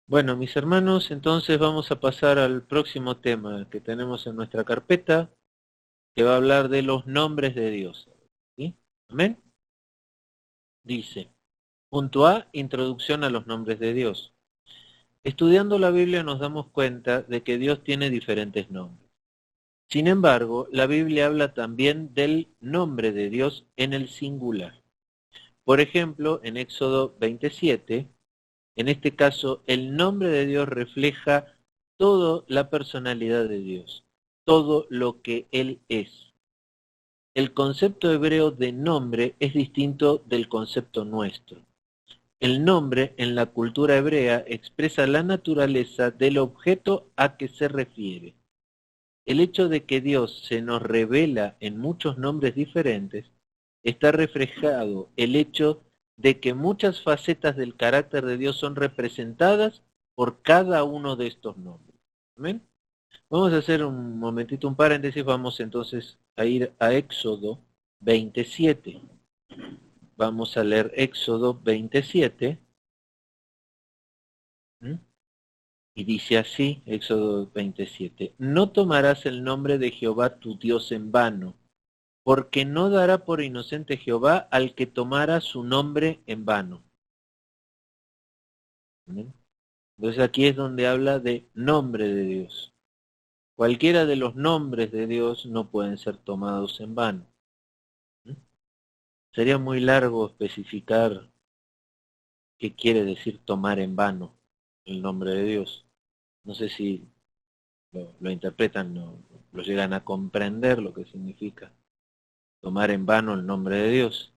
Bueno, mis hermanos, entonces vamos a pasar al próximo tema que tenemos en nuestra carpeta, que va a hablar de los nombres de Dios. ¿Sí? Amén. Dice, punto A, introducción a los nombres de Dios. Estudiando la Biblia nos damos cuenta de que Dios tiene diferentes nombres. Sin embargo, la Biblia habla también del nombre de Dios en el singular. Por ejemplo, en Éxodo 27, en este caso, el nombre de Dios refleja toda la personalidad de Dios, todo lo que Él es. El concepto hebreo de nombre es distinto del concepto nuestro. El nombre en la cultura hebrea expresa la naturaleza del objeto a que se refiere. El hecho de que Dios se nos revela en muchos nombres diferentes está reflejado el hecho de que muchas facetas del carácter de Dios son representadas por cada uno de estos nombres. ¿Amén? Vamos a hacer un momentito, un paréntesis, vamos entonces a ir a Éxodo 27. Vamos a leer Éxodo 27. Y dice así, Éxodo 27, no tomarás el nombre de Jehová tu Dios en vano, porque no dará por inocente Jehová al que tomara su nombre en vano. ¿Amén? Entonces aquí es donde habla de nombre de Dios. Cualquiera de los nombres de Dios no pueden ser tomados en vano. Sería muy largo especificar qué quiere decir tomar en vano el nombre de Dios. No sé si lo interpretan, lo llegan a comprender lo que significa tomar en vano el nombre de Dios.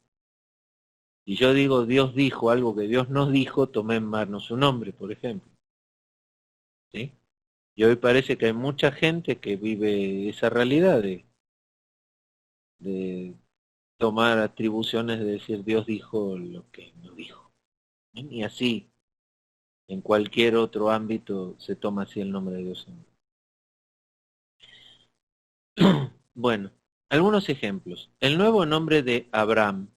Si yo digo Dios dijo algo que Dios nos dijo, tomé en vano su nombre, por ejemplo. ¿Sí? Y hoy parece que hay mucha gente que vive esa realidad de tomar atribuciones de decir Dios dijo lo que no dijo. ¿Sí? Y así, en cualquier otro ámbito, se toma así el nombre de Dios. Bueno, algunos ejemplos. El nuevo nombre de Abraham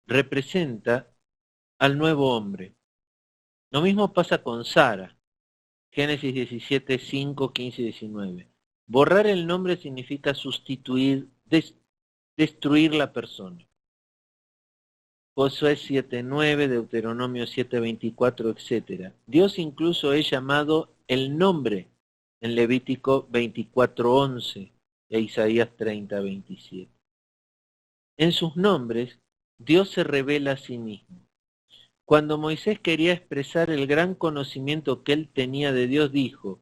representa al nuevo hombre. Lo mismo pasa con Sara. Génesis 17, 5, 15 y 19. Borrar el nombre significa sustituir, destruir la persona. Josué 7:9, Deuteronomio 7:24, etc. Dios incluso es llamado el nombre en Levítico 24:11 e Isaías 30:27. En sus nombres, Dios se revela a sí mismo. Cuando Moisés quería expresar el gran conocimiento que él tenía de Dios, dijo,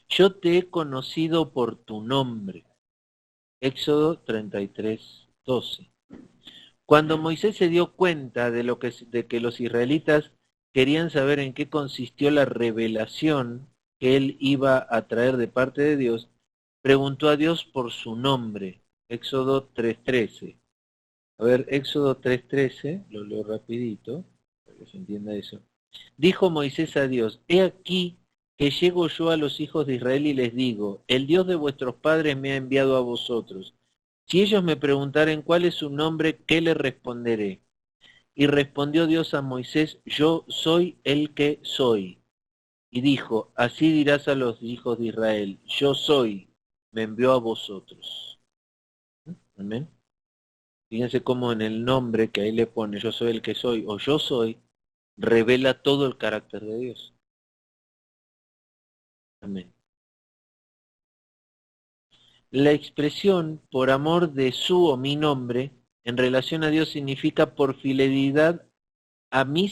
yo te he conocido por tu nombre. Éxodo 33:12. Cuando Moisés se dio cuenta de que los israelitas querían saber en qué consistió la revelación que él iba a traer de parte de Dios, preguntó a Dios por su nombre. Éxodo 3:13. A ver, Éxodo 3:13, lo leo rapidito, para que se entienda eso. Dijo Moisés a Dios, he aquí que llego yo a los hijos de Israel y les digo, el Dios de vuestros padres me ha enviado a vosotros. Si ellos me preguntaren cuál es su nombre, ¿qué les responderé? Y respondió Dios a Moisés, yo soy el que soy. Y dijo, así dirás a los hijos de Israel, yo soy, me envió a vosotros. Amén. Fíjense cómo en el nombre que ahí le pone, yo soy el que soy, o yo soy, revela todo el carácter de Dios. Amén. La expresión por amor de su o mi nombre en relación a Dios significa por fidelidad a mi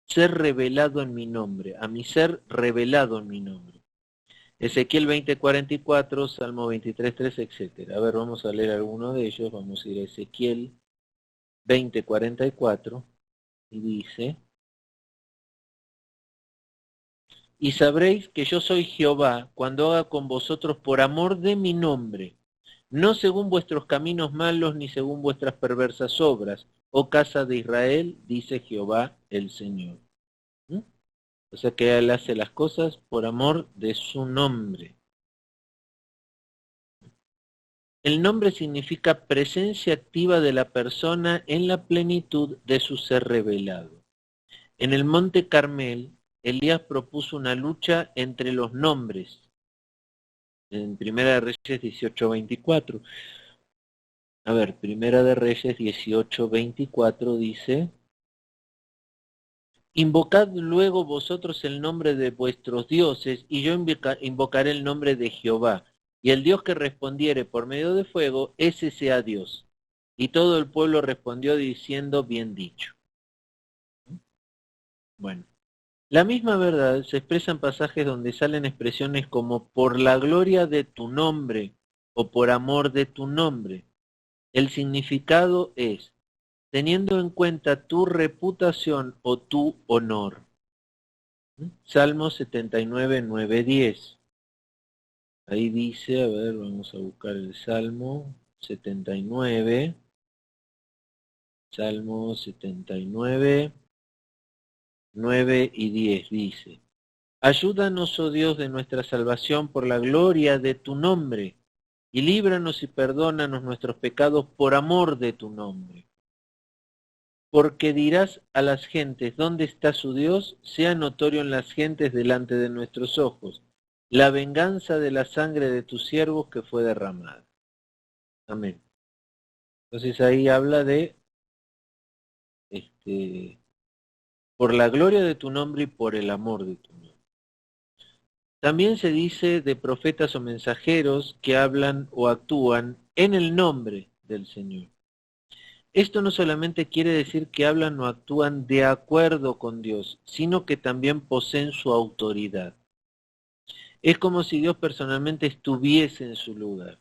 ser revelado en mi nombre, a mi ser revelado en mi nombre. Ezequiel 20:44, Salmo 23:3, etc. A ver, vamos a leer alguno de ellos. Vamos a ir a Ezequiel 20:44 y dice, y sabréis que yo soy Jehová cuando haga con vosotros por amor de mi nombre, no según vuestros caminos malos ni según vuestras perversas obras, oh casa de Israel, dice Jehová el Señor. ¿Mm? O sea que Él hace las cosas por amor de su nombre. El nombre significa presencia activa de la persona en la plenitud de su ser revelado. En el monte Carmel, Elías propuso una lucha entre los nombres. En Primera de Reyes 18:24. A ver, Primera de Reyes 18:24 dice: invocad luego vosotros el nombre de vuestros dioses, y yo invocaré el nombre de Jehová. Y el Dios que respondiere por medio de fuego, ese sea Dios. Y todo el pueblo respondió diciendo, bien dicho. Bueno, la misma verdad se expresa en pasajes donde salen expresiones como por la gloria de tu nombre o por amor de tu nombre. El significado es teniendo en cuenta tu reputación o tu honor. Salmo 79, 9, 10. Ahí dice, a ver, vamos a buscar el Salmo 79. Salmo 79, 9 y 10 dice: ayúdanos, oh Dios de nuestra salvación, por la gloria de tu nombre, y líbranos y perdónanos nuestros pecados por amor de tu nombre. Porque dirás a las gentes, ¿dónde está su Dios? Sea notorio en las gentes delante de nuestros ojos la venganza de la sangre de tus siervos que fue derramada. Amén. Entonces ahí habla de, por la gloria de tu nombre y por el amor de tu nombre. También se dice de profetas o mensajeros que hablan o actúan en el nombre del Señor. Esto no solamente quiere decir que hablan o actúan de acuerdo con Dios, sino que también poseen su autoridad. Es como si Dios personalmente estuviese en su lugar.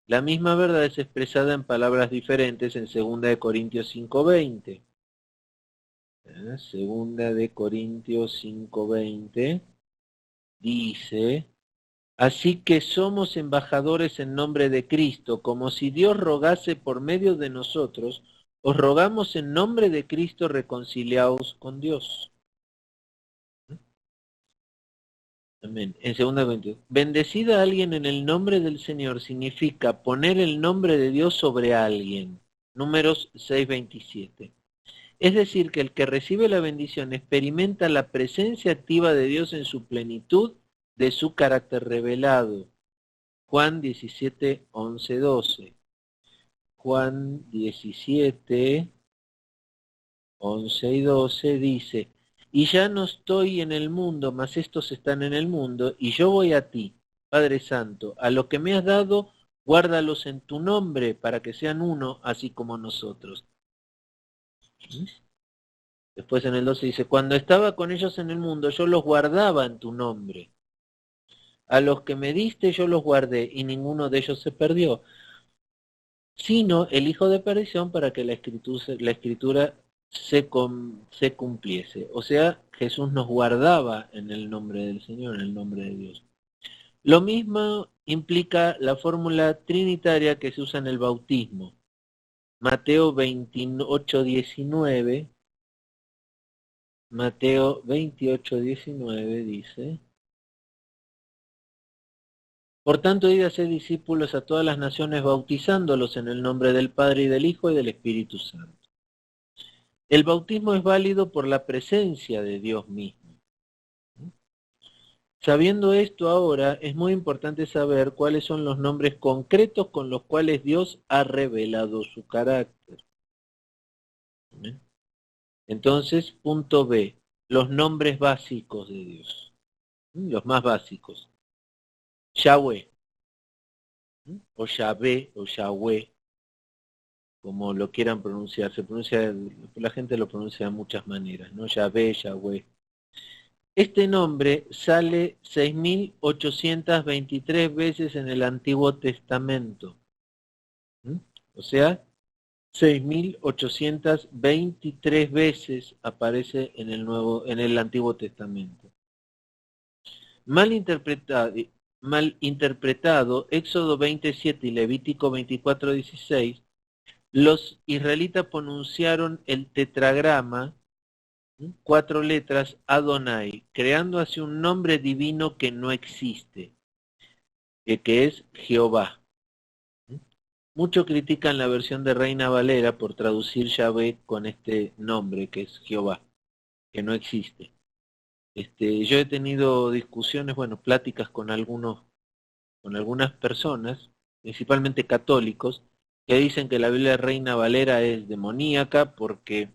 La misma verdad es expresada en palabras diferentes en 2 Corintios 5:20. 2 Corintios 5:20 dice: así que somos embajadores en nombre de Cristo, como si Dios rogase por medio de nosotros, os rogamos en nombre de Cristo, reconciliaos con Dios. Amén. En 2 Corintios, bendecida a alguien en el nombre del Señor significa poner el nombre de Dios sobre alguien. Números 6:27. Es decir, que el que recibe la bendición experimenta la presencia activa de Dios en su plenitud de su carácter revelado. Juan 17, 11, 12. Juan 17, 11 y 12 dice: y ya no estoy en el mundo, mas estos están en el mundo, y yo voy a ti, Padre Santo, a lo que me has dado, guárdalos en tu nombre, para que sean uno, así como nosotros. Después en el 12 dice: cuando estaba con ellos en el mundo, yo los guardaba en tu nombre. A los que me diste yo los guardé, y ninguno de ellos se perdió, sino el hijo de perdición, para que la escritura se cumpliese. O sea, Jesús nos guardaba en el nombre del Señor, en el nombre de Dios. Lo mismo implica la fórmula trinitaria que se usa en el bautismo. Mateo 28, 19. Mateo 28, 19 dice: por tanto, id a ser discípulos a todas las naciones, bautizándolos en el nombre del Padre y del Hijo y del Espíritu Santo. El bautismo es válido por la presencia de Dios mismo. Sabiendo esto ahora, es muy importante saber cuáles son los nombres concretos con los cuales Dios ha revelado su carácter. Entonces, punto B, los nombres básicos de Dios. Los más básicos. Yahweh, o Yahvé, o Yahweh, como lo quieran pronunciar. La gente lo pronuncia de muchas maneras, ¿no? Yahvé, Yahweh. Este nombre sale 6.823 veces en el Antiguo Testamento. O sea, 6.823 veces aparece en el Antiguo Testamento. Mal interpretado, Éxodo 27 y Levítico 24:16, los israelitas pronunciaron el tetragrama, 4 letras, Adonai, creando así un nombre divino que no existe, que es Jehová. Muchos critican la versión de Reina Valera por traducir Yahvé con este nombre, que es Jehová, que no existe. Yo he tenido discusiones, bueno, pláticas con algunas personas, principalmente católicos, que dicen que la Biblia Reina Valera es demoníaca porque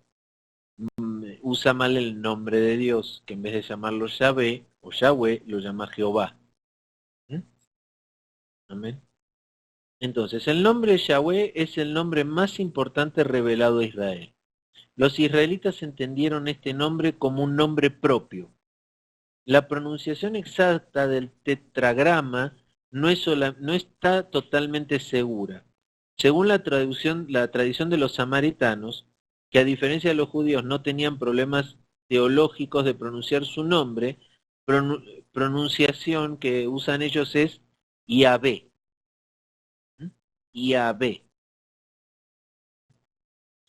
usa mal el nombre de Dios, que en vez de llamarlo Yahvé o Yahweh, lo llama Jehová. ¿Mm? Amén. Entonces, el nombre Yahweh es el nombre más importante revelado a Israel. Los israelitas entendieron este nombre como un nombre propio. La pronunciación exacta del tetragrama no está totalmente segura. Según la tradición de los samaritanos, que a diferencia de los judíos no tenían problemas teológicos de pronunciar su nombre, pronunciación que usan ellos es Yahvé. Yahvé.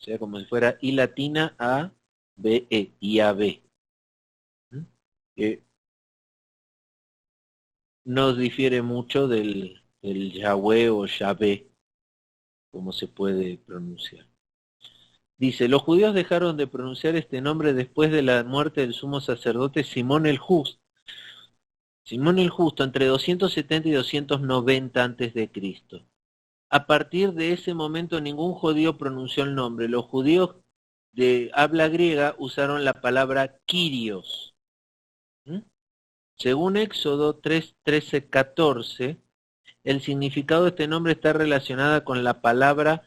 O sea, como si fuera I latina A, B, E, Yahvé. No difiere mucho del Yahweh o Yahvé, como se puede pronunciar. Dice, los judíos dejaron de pronunciar este nombre después de la muerte del sumo sacerdote Simón el Justo. Simón el Justo entre 270 y 290 antes de Cristo. A partir de ese momento ningún judío pronunció el nombre. Los judíos de habla griega usaron la palabra Kyrios. ¿Mm? Según Éxodo 3, 13, 14, el significado de este nombre está relacionado con la palabra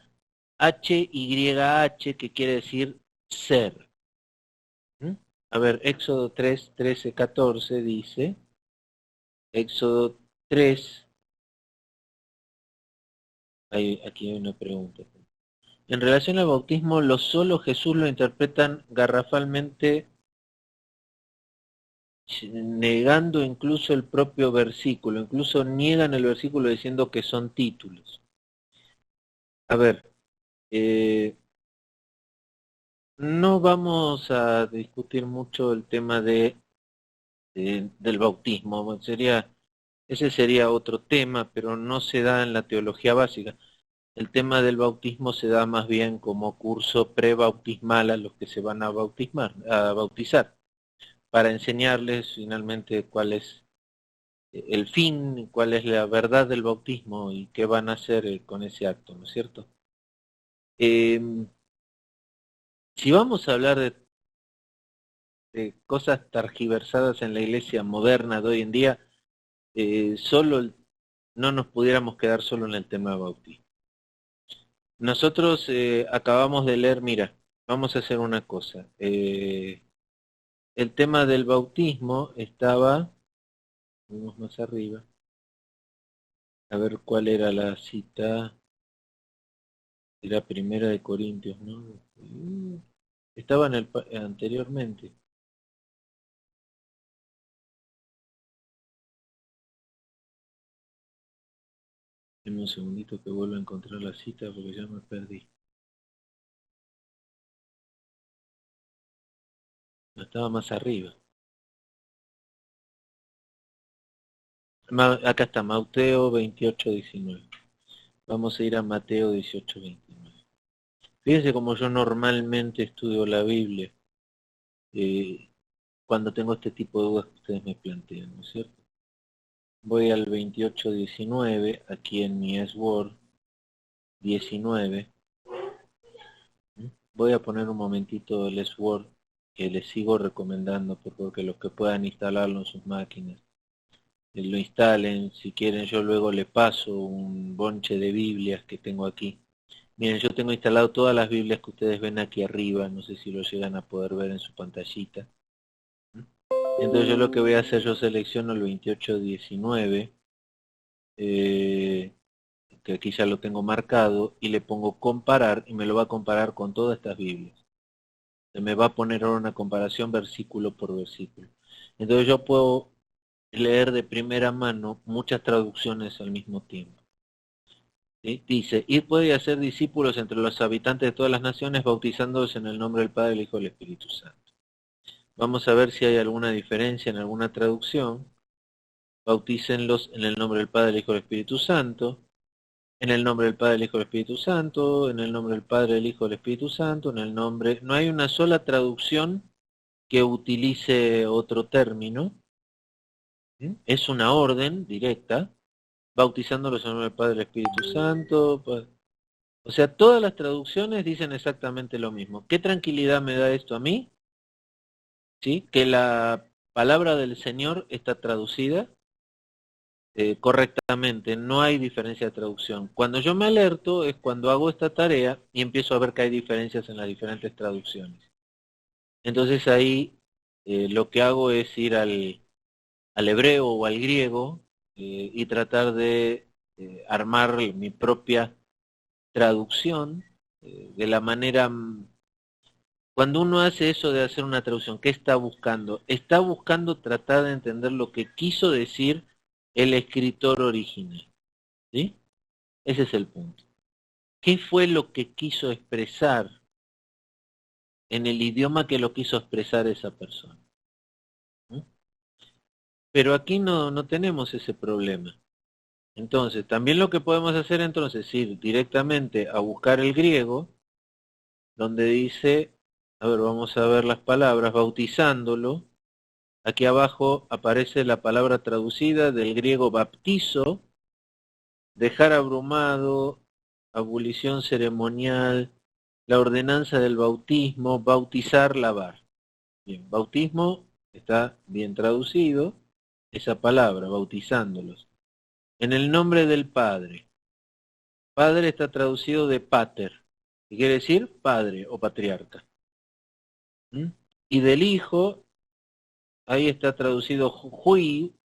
HYH, que quiere decir ser. ¿Mm? A ver, Éxodo 3, 13, 14 dice, Éxodo 3, aquí hay una pregunta. En relación al bautismo, los solo Jesús lo interpretan garrafalmente, negando incluso el propio versículo, incluso niegan el versículo diciendo que son títulos. A ver, no vamos a discutir mucho el tema del bautismo, ese sería otro tema, pero no se da en la teología básica. El tema del bautismo se da más bien como curso prebautismal a los que se van a bautizar, para enseñarles finalmente cuál es el fin, cuál es la verdad del bautismo y qué van a hacer con ese acto, ¿no es cierto? Si vamos a hablar de cosas targiversadas en la iglesia moderna de hoy en día, no nos pudiéramos quedar solo en el tema de bautismo. Nosotros acabamos de leer, mira, vamos a hacer una cosa. El tema del bautismo estaba, vamos más arriba, a ver cuál era la cita, era Primera de Corintios, ¿no? Estaba en anteriormente. Deme un segundito que vuelvo a encontrar la cita porque ya me perdí. No, estaba más arriba. Acá está, Mateo 28:19. Vamos a ir a Mateo 18:29. Fíjense como yo normalmente estudio la Biblia cuando tengo este tipo de dudas que ustedes me plantean, ¿no es cierto? Voy al 28:19, aquí en mi Word 19. Voy a poner un momentito el Word que les sigo recomendando porque los que puedan instalarlo en sus máquinas lo instalen. Si quieren yo luego le paso un bonche de Biblias que tengo aquí. Miren, yo tengo instalado todas las Biblias que ustedes ven aquí arriba, no sé si lo llegan a poder ver en su pantallita. Entonces yo lo que voy a hacer, yo selecciono el 28:19, que aquí ya lo tengo marcado, y le pongo comparar, y me lo va a comparar con todas estas Biblias. Se me va a poner ahora una comparación versículo por versículo. Entonces yo puedo leer de primera mano muchas traducciones al mismo tiempo. ¿Sí? Dice, y puede hacer discípulos entre los habitantes de todas las naciones, bautizándolos en el nombre del Padre, del Hijo y del Espíritu Santo. Vamos a ver si hay alguna diferencia en alguna traducción. Bautícenlos en el nombre del Padre, del Hijo y del Espíritu Santo. En el nombre del Padre, del Hijo y del Espíritu Santo. En el nombre del Padre, del Hijo y del Espíritu Santo. En el nombre... No hay una sola traducción que utilice otro término. Es una orden directa, bautizándolos en el nombre del Padre y del Espíritu Santo. O sea, todas las traducciones dicen exactamente lo mismo. ¿Qué tranquilidad me da esto a mí? ¿Sí? Que la palabra del Señor está traducida correctamente, no hay diferencia de traducción. Cuando yo me alerto es cuando hago esta tarea y empiezo a ver que hay diferencias en las diferentes traducciones. Entonces ahí lo que hago es ir al hebreo o al griego y tratar de armar mi propia traducción de la manera. Cuando uno hace eso de hacer una traducción, ¿qué está buscando? Está buscando tratar de entender lo que quiso decir el escritor original. ¿Sí? Ese es el punto. ¿Qué fue lo que quiso expresar en el idioma que lo quiso expresar esa persona? ¿Mm? Pero aquí no tenemos ese problema. Entonces, también lo que podemos hacer entonces es ir directamente a buscar el griego, donde dice, a ver, vamos a ver las palabras, bautizándolo. Aquí abajo aparece la palabra traducida del griego baptizo, dejar abrumado, abolición ceremonial, la ordenanza del bautismo, bautizar, lavar. Bien, bautismo está bien traducido, esa palabra, bautizándolos. En el nombre del Padre. Padre está traducido de pater, que quiere decir padre o patriarca. ¿Mm? Y del Hijo, ahí está traducido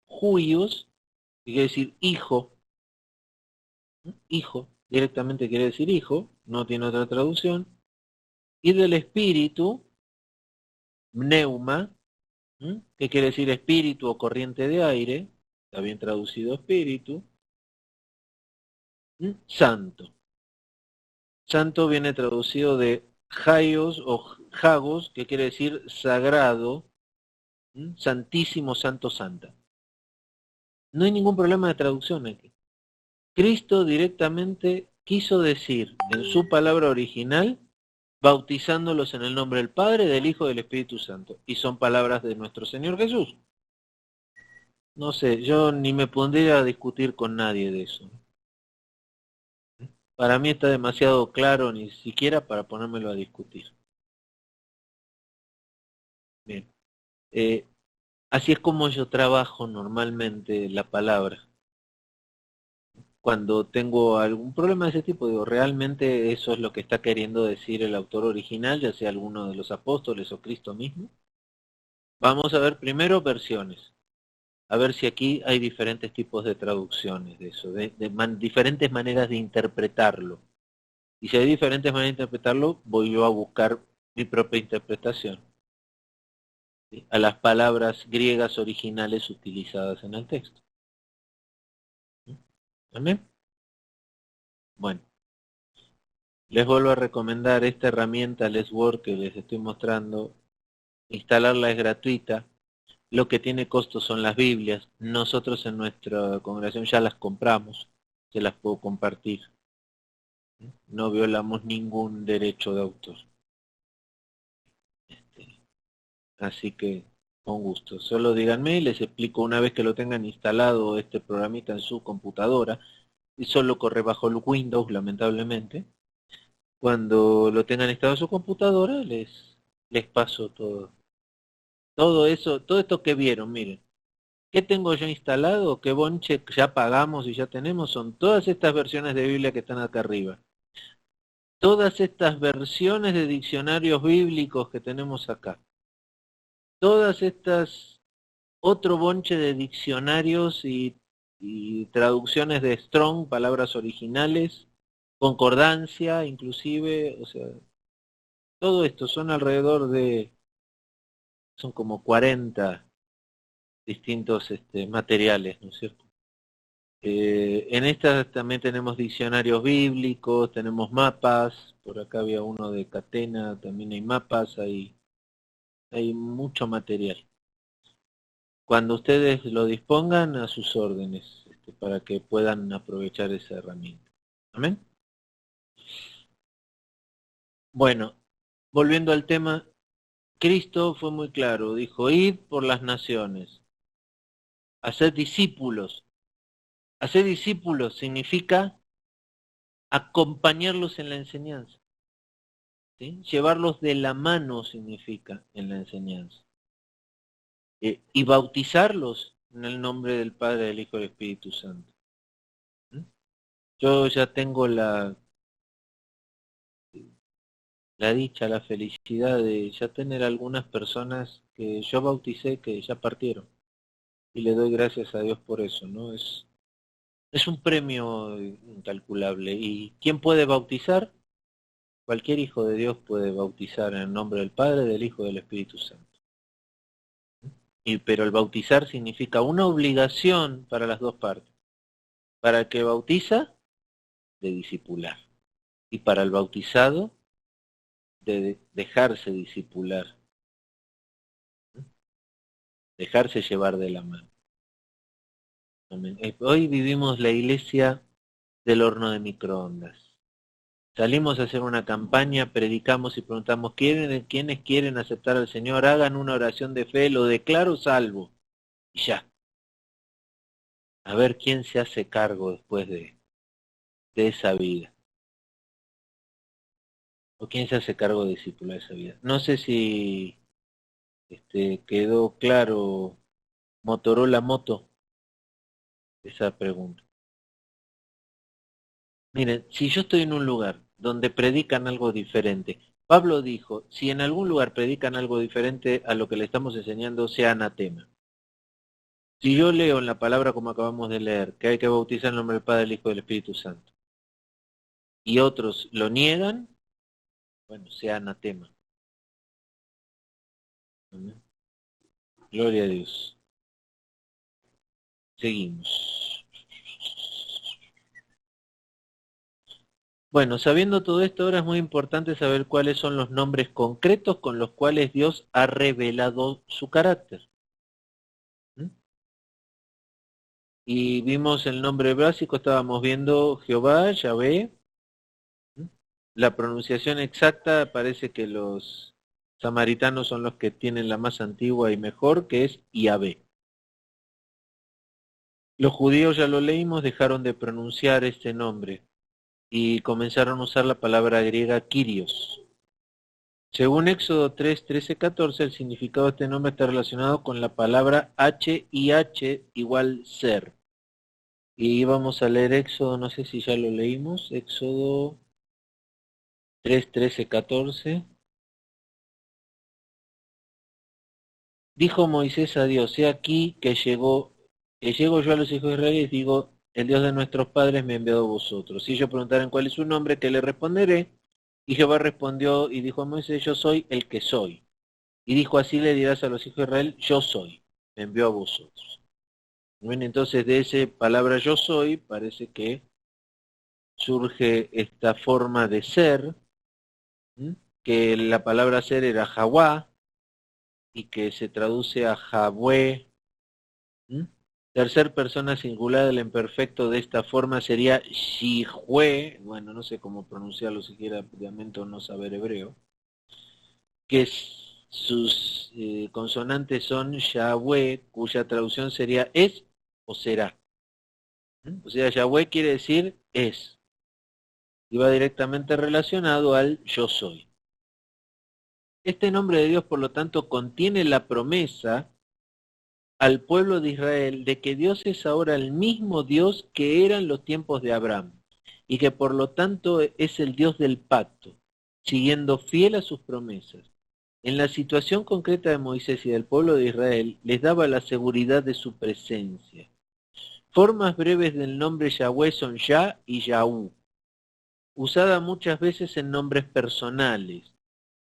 huios, que quiere decir hijo. ¿Mm? Hijo, directamente quiere decir hijo, no tiene otra traducción. Y del Espíritu, pneuma, que quiere decir espíritu o corriente de aire, está bien traducido espíritu. Santo. Santo viene traducido de Jaios o Jagos, que quiere decir sagrado, santísimo, santo, santa. No hay ningún problema de traducción aquí. Cristo directamente quiso decir en su palabra original, bautizándolos en el nombre del Padre, del Hijo y del Espíritu Santo. Y son palabras de nuestro Señor Jesús. No sé, yo ni me pondría a discutir con nadie de eso. Para mí está demasiado claro, ni siquiera para ponérmelo a discutir. Bien. Así es como yo trabajo normalmente la palabra. Cuando tengo algún problema de ese tipo, digo, realmente eso es lo que está queriendo decir el autor original, ya sea alguno de los apóstoles o Cristo mismo. Vamos a ver primero versiones. A ver si aquí hay diferentes tipos de traducciones de eso, diferentes maneras de interpretarlo. Y si hay diferentes maneras de interpretarlo, voy yo a buscar mi propia interpretación, ¿sí? A las palabras griegas originales utilizadas en el texto. ¿Amén? Bueno, les vuelvo a recomendar esta herramienta Let's Work que les estoy mostrando. Instalarla es gratuita. Lo que tiene costo son las Biblias. Nosotros en nuestra congregación ya las compramos. Se las puedo compartir. No violamos ningún derecho de autor. Así que con gusto. Solo díganme y les explico una vez que lo tengan instalado este programita en su computadora. Y solo corre bajo el Windows, lamentablemente. Cuando lo tengan instalado en su computadora, les paso todo. Todo eso, todo esto que vieron, miren. ¿Qué tengo yo instalado? ¿Qué bonche ya pagamos y ya tenemos? Son todas estas versiones de Biblia que están acá arriba. Todas estas versiones de diccionarios bíblicos que tenemos acá. Todas estas, otro bonche de diccionarios y traducciones de Strong, palabras originales, concordancia inclusive, o sea, todo esto son alrededor de, son como 40 distintos materiales, ¿no es cierto? En estas también tenemos diccionarios bíblicos, tenemos mapas, por acá había uno de Catena, también hay mapas, hay mucho material. Cuando ustedes lo dispongan, a sus órdenes, para que puedan aprovechar esa herramienta. ¿Amén? Bueno, volviendo al tema, Cristo fue muy claro, dijo, id por las naciones, haced discípulos. Hacer discípulos significa acompañarlos en la enseñanza. ¿Sí? Llevarlos de la mano significa en la enseñanza. Y bautizarlos en el nombre del Padre, del Hijo y del Espíritu Santo. ¿Mm? Yo ya tengo la dicha, la felicidad de ya tener algunas personas que yo bauticé que ya partieron. Y le doy gracias a Dios por eso, ¿no? Es un premio incalculable. ¿Y quién puede bautizar? Cualquier hijo de Dios puede bautizar en el nombre del Padre, del Hijo y del Espíritu Santo. Pero el bautizar significa una obligación para las dos partes. Para el que bautiza, de discipular. Y para el bautizado, de dejarse discipular. Dejarse llevar de la mano. Amén. Hoy vivimos la iglesia del horno de microondas. Salimos a hacer una campaña, predicamos y preguntamos, ¿quiénes quieren aceptar al Señor? Hagan una oración de fe, lo declaro salvo. Y ya. A ver quién se hace cargo después de esa vida. ¿O quién se hace cargo de discipular esa vida? No sé si quedó claro Motorola Moto esa pregunta. Miren, si yo estoy en un lugar donde predican algo diferente, Pablo dijo, si en algún lugar predican algo diferente a lo que le estamos enseñando, sea anatema. Si yo leo en la palabra como acabamos de leer, que hay que bautizar en el nombre del Padre, del Hijo y del Espíritu Santo, y otros lo niegan, bueno, sea anatema. Amén. Gloria a Dios. Seguimos. Bueno, sabiendo todo esto, ahora es muy importante saber cuáles son los nombres concretos con los cuales Dios ha revelado su carácter. ¿Mm? Y vimos el nombre básico, estábamos viendo Jehová, Yahvé. ¿Mm? La pronunciación exacta parece que los samaritanos son los que tienen la más antigua y mejor, que es Yahvé. Los judíos, ya lo leímos, dejaron de pronunciar este nombre y comenzaron a usar la palabra griega Kyrios. Según Éxodo 3, 13, 14, el significado de este nombre está relacionado con la palabra H igual ser. Y vamos a leer Éxodo, no sé si ya lo leímos, Éxodo 3, 13, 14. Dijo Moisés a Dios, he aquí que llego yo a los hijos de Israel y digo, el Dios de nuestros padres me ha enviado a vosotros. Si ellos preguntaren cuál es su nombre, ¿qué le responderé? Y Jehová respondió y dijo a Moisés, yo soy el que soy. Y dijo, así le dirás a los hijos de Israel, yo soy, me envió a vosotros. Bien, entonces de esa palabra yo soy, parece que surge esta forma de ser, que la palabra ser era Jawá, y que se traduce a Jahwe. Tercer persona singular del imperfecto de esta forma sería Shihue, bueno, no sé cómo pronunciarlo siquiera, lamento no saber hebreo, que sus consonantes son Yahweh, cuya traducción sería es o será. O sea, Yahweh quiere decir es, y va directamente relacionado al yo soy. Este nombre de Dios, por lo tanto, contiene la promesa al pueblo de Israel de que Dios es ahora el mismo Dios que era en los tiempos de Abraham y que por lo tanto es el Dios del pacto, siguiendo fiel a sus promesas. En la situación concreta de Moisés y del pueblo de Israel les daba la seguridad de su presencia. Formas breves del nombre Yahweh son Yah y Yahú, usada muchas veces en nombres personales,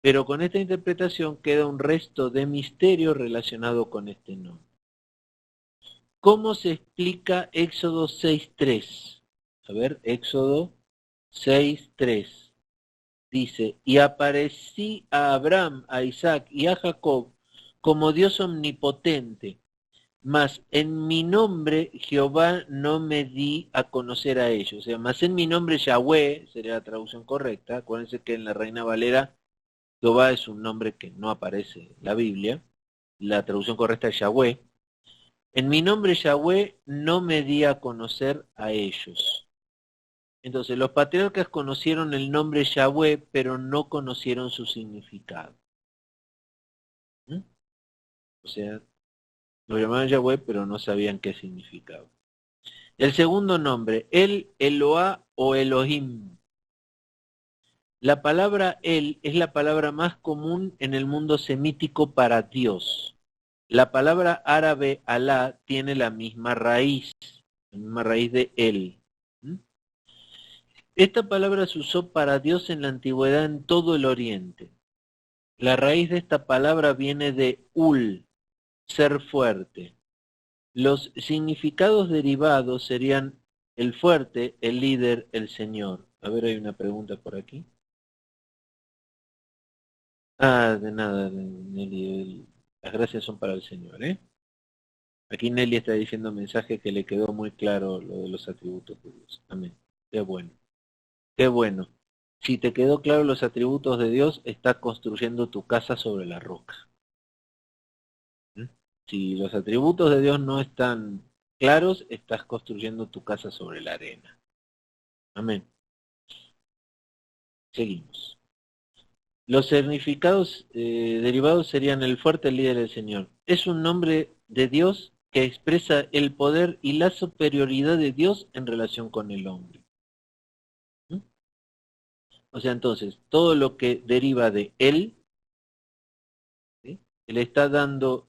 pero con esta interpretación queda un resto de misterio relacionado con este nombre. ¿Cómo se explica Éxodo 6.3? A ver, Éxodo 6.3. Dice, y aparecí a Abraham, a Isaac y a Jacob como Dios omnipotente, mas en mi nombre Jehová no me di a conocer a ellos. O sea, mas en mi nombre Yahweh, sería la traducción correcta. Acuérdense que en la Reina Valera Jehová es un nombre que no aparece en la Biblia. La traducción correcta es Yahweh. En mi nombre Yahweh no me di a conocer a ellos. Entonces, los patriarcas conocieron el nombre Yahweh, pero no conocieron su significado. ¿Mm? O sea, lo llamaban Yahweh, pero no sabían qué significaba. El segundo nombre, el Eloá o Elohim. La palabra el es la palabra más común en el mundo semítico para Dios. La palabra árabe Alá tiene la misma raíz de él. ¿Mm? Esta palabra se usó para Dios en la antigüedad en todo el Oriente. La raíz de esta palabra viene de ul, ser fuerte. Los significados derivados serían el fuerte, el líder, el señor. A ver, hay una pregunta por aquí. Ah, de nada, Nelly. Las gracias son para el Señor, ¿eh? Aquí Nelly está diciendo un mensaje que le quedó muy claro lo de los atributos de Dios. Amén. Qué bueno. Qué bueno. Si te quedó claro los atributos de Dios, estás construyendo tu casa sobre la roca. ¿Mm? Si los atributos de Dios no están claros, estás construyendo tu casa sobre la arena. Amén. Seguimos. Los significados derivados serían el fuerte, el líder del Señor. Es un nombre de Dios que expresa el poder y la superioridad de Dios en relación con el hombre. ¿Mm? O sea, entonces, todo lo que deriva de Él, ¿sí?, le está dando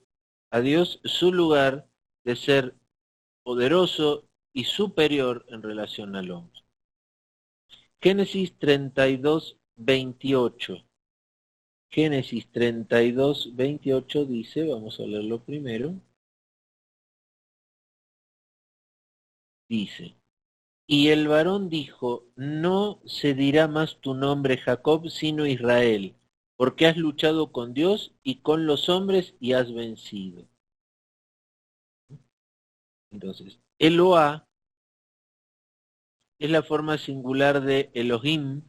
a Dios su lugar de ser poderoso y superior en relación al hombre. Génesis 32, 28. Génesis 32, 28 dice, vamos a leerlo primero, dice, y el varón dijo, no se dirá más tu nombre Jacob, sino Israel, porque has luchado con Dios y con los hombres y has vencido. Entonces, Eloá es la forma singular de Elohim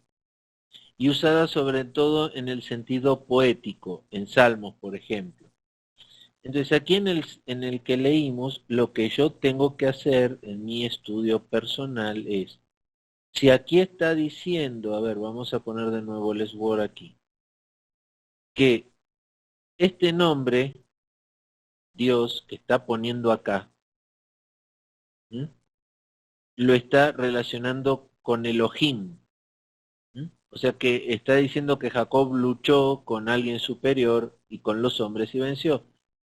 y usada sobre todo en el sentido poético, en Salmos, por ejemplo. Entonces, aquí en el que leímos, lo que yo tengo que hacer en mi estudio personal es, si aquí está diciendo, a ver, vamos a poner de nuevo el Word aquí, que este nombre, Dios, que está poniendo acá, ¿m?, lo está relacionando con Elohim. O sea que está diciendo que Jacob luchó con alguien superior y con los hombres y venció.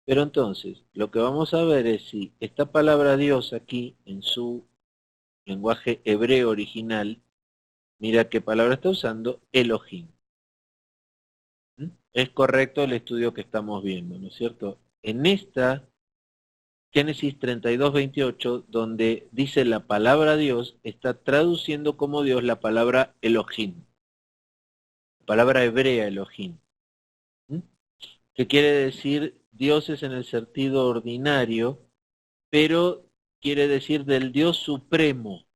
Pero entonces, lo que vamos a ver es si esta palabra Dios aquí, en su lenguaje hebreo original, mira qué palabra está usando, Elohim. Es correcto el estudio que estamos viendo, ¿no es cierto? En esta Génesis 32, 28, donde dice la palabra Dios, está traduciendo como Dios la palabra Elohim, la palabra hebrea Elohim, que quiere decir dioses en el sentido ordinario, pero quiere decir del Dios supremo.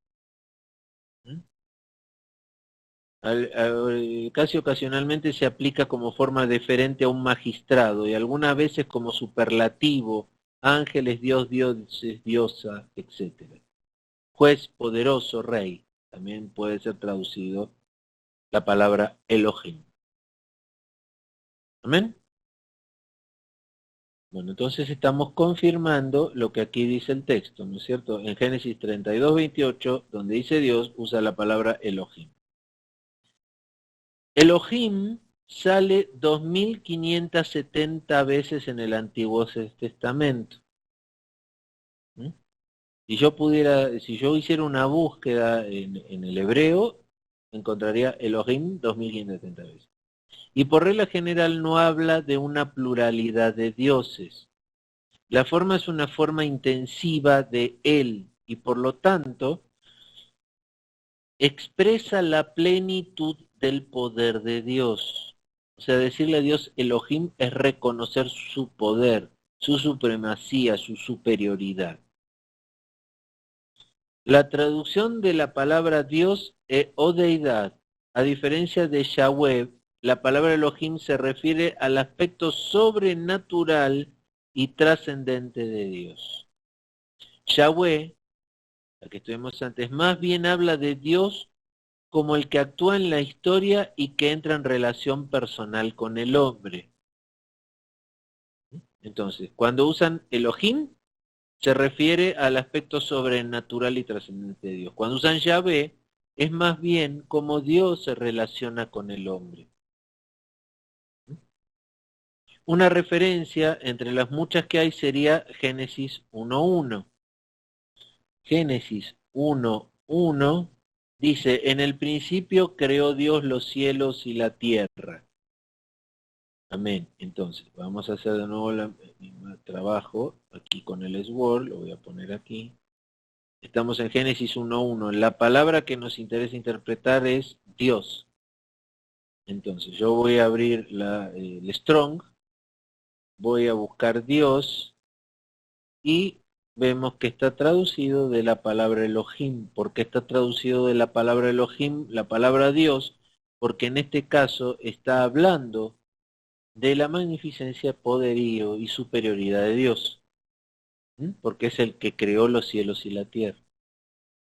Casi ocasionalmente se aplica como forma deferente a un magistrado y algunas veces como superlativo, ángeles, Dios, dioses, diosa, etc. Juez poderoso, rey, también puede ser traducido la palabra Elohim. ¿Amén? Bueno, entonces estamos confirmando lo que aquí dice el texto, ¿no es cierto? En Génesis 32, 28, donde dice Dios, usa la palabra Elohim. Elohim sale 2570 veces en el Antiguo Testamento. Si yo hiciera una búsqueda en el hebreo, encontraría Elohim 2570 veces. Y por regla general no habla de una pluralidad de dioses. La forma es una forma intensiva de él y por lo tanto expresa la plenitud del poder de Dios. O sea, decirle a Dios Elohim es reconocer su poder, su supremacía, su superioridad. La traducción de la palabra Dios o deidad, a diferencia de Yahweh, la palabra Elohim se refiere al aspecto sobrenatural y trascendente de Dios. Yahweh, la que estuvimos antes, más bien habla de Dios como el que actúa en la historia y que entra en relación personal con el hombre. Entonces, cuando usan Elohim, se refiere al aspecto sobrenatural y trascendente de Dios. Cuando usan Yahvé, es más bien cómo Dios se relaciona con el hombre. Una referencia entre las muchas que hay sería Génesis 1.1. Génesis 1.1 dice, en el principio creó Dios los cielos y la tierra. Amén. Entonces, vamos a hacer de nuevo el mismo trabajo aquí con el Sword, lo voy a poner aquí. Estamos en Génesis 1.1. La palabra que nos interesa interpretar es Dios. Entonces, yo voy a abrir el Strong, voy a buscar Dios y vemos que está traducido de la palabra Elohim. ¿Por qué está traducido de la palabra Elohim, la palabra Dios? Porque en este caso está hablando de la magnificencia, poderío y superioridad de Dios. Porque es el que creó los cielos y la tierra.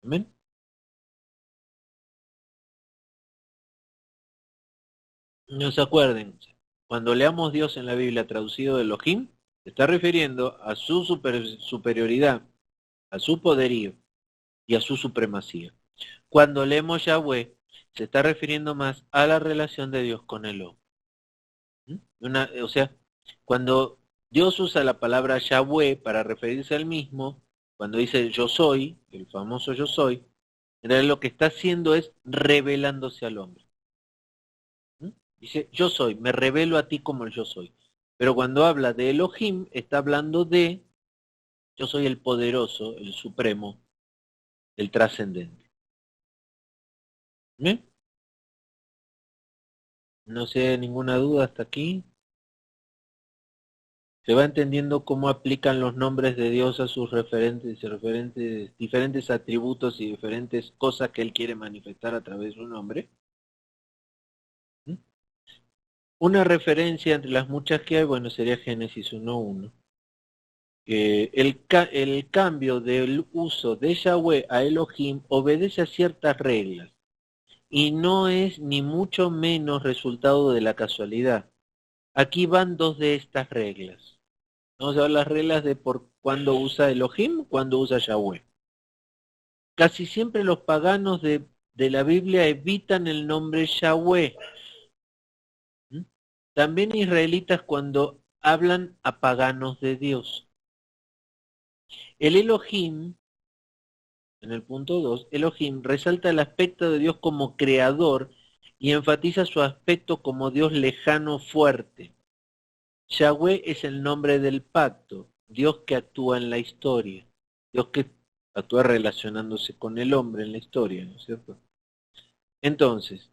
¿Amén? No se acuerden, cuando leamos Dios en la Biblia traducido de Elohim, se está refiriendo a su superioridad, a su poderío y a su supremacía. Cuando leemos Yahweh, se está refiriendo más a la relación de Dios con el hombre. O sea, cuando Dios usa la palabra Yahweh para referirse al mismo, cuando dice yo soy, el famoso yo soy, en realidad lo que está haciendo es revelándose al hombre. Dice, yo soy, me revelo a ti como el yo soy. Pero cuando habla de Elohim, está hablando de, yo soy el poderoso, el supremo, el trascendente. ¿Bien? No sé, ninguna duda hasta aquí. Se va entendiendo cómo aplican los nombres de Dios a sus diferentes atributos y diferentes cosas que Él quiere manifestar a través de su nombre. Una referencia entre las muchas que hay, bueno, sería Génesis 1.1. El cambio del uso de Yahweh a Elohim obedece a ciertas reglas y no es ni mucho menos resultado de la casualidad. Aquí van dos de estas reglas. Vamos a ver las reglas de por cuándo usa Elohim, cuándo usa Yahweh. Casi siempre los paganos de la Biblia evitan el nombre Yahweh. También israelitas cuando hablan a paganos de Dios. El Elohim, en el punto 2, Elohim resalta el aspecto de Dios como creador y enfatiza su aspecto como Dios lejano fuerte. Yahweh es el nombre del pacto, Dios que actúa en la historia, Dios que actúa relacionándose con el hombre en la historia, ¿no es cierto? Entonces,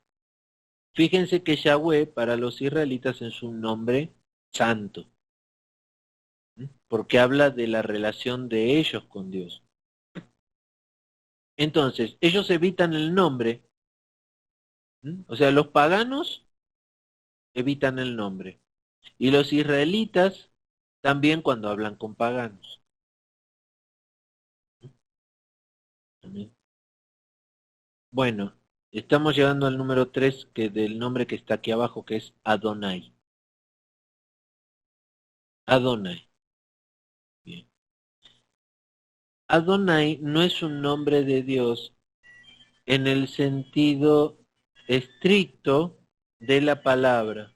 fíjense que Yahweh para los israelitas es un nombre santo, porque habla de la relación de ellos con Dios. Entonces, ellos evitan el nombre, o sea, los paganos evitan el nombre, y los israelitas también cuando hablan con paganos. Bueno, estamos llegando al número 3 que del nombre que está aquí abajo, que es Adonai. Adonai. Bien. Adonai no es un nombre de Dios en el sentido estricto de la palabra,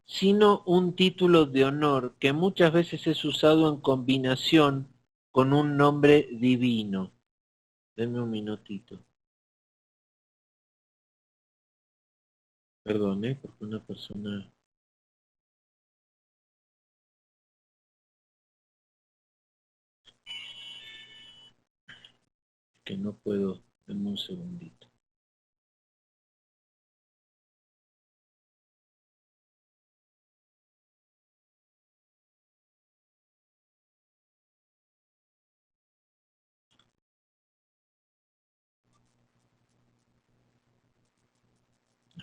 sino un título de honor que muchas veces es usado en combinación con un nombre divino. Denme un minutito. Perdón, porque una persona que no puedo. Denme un segundito.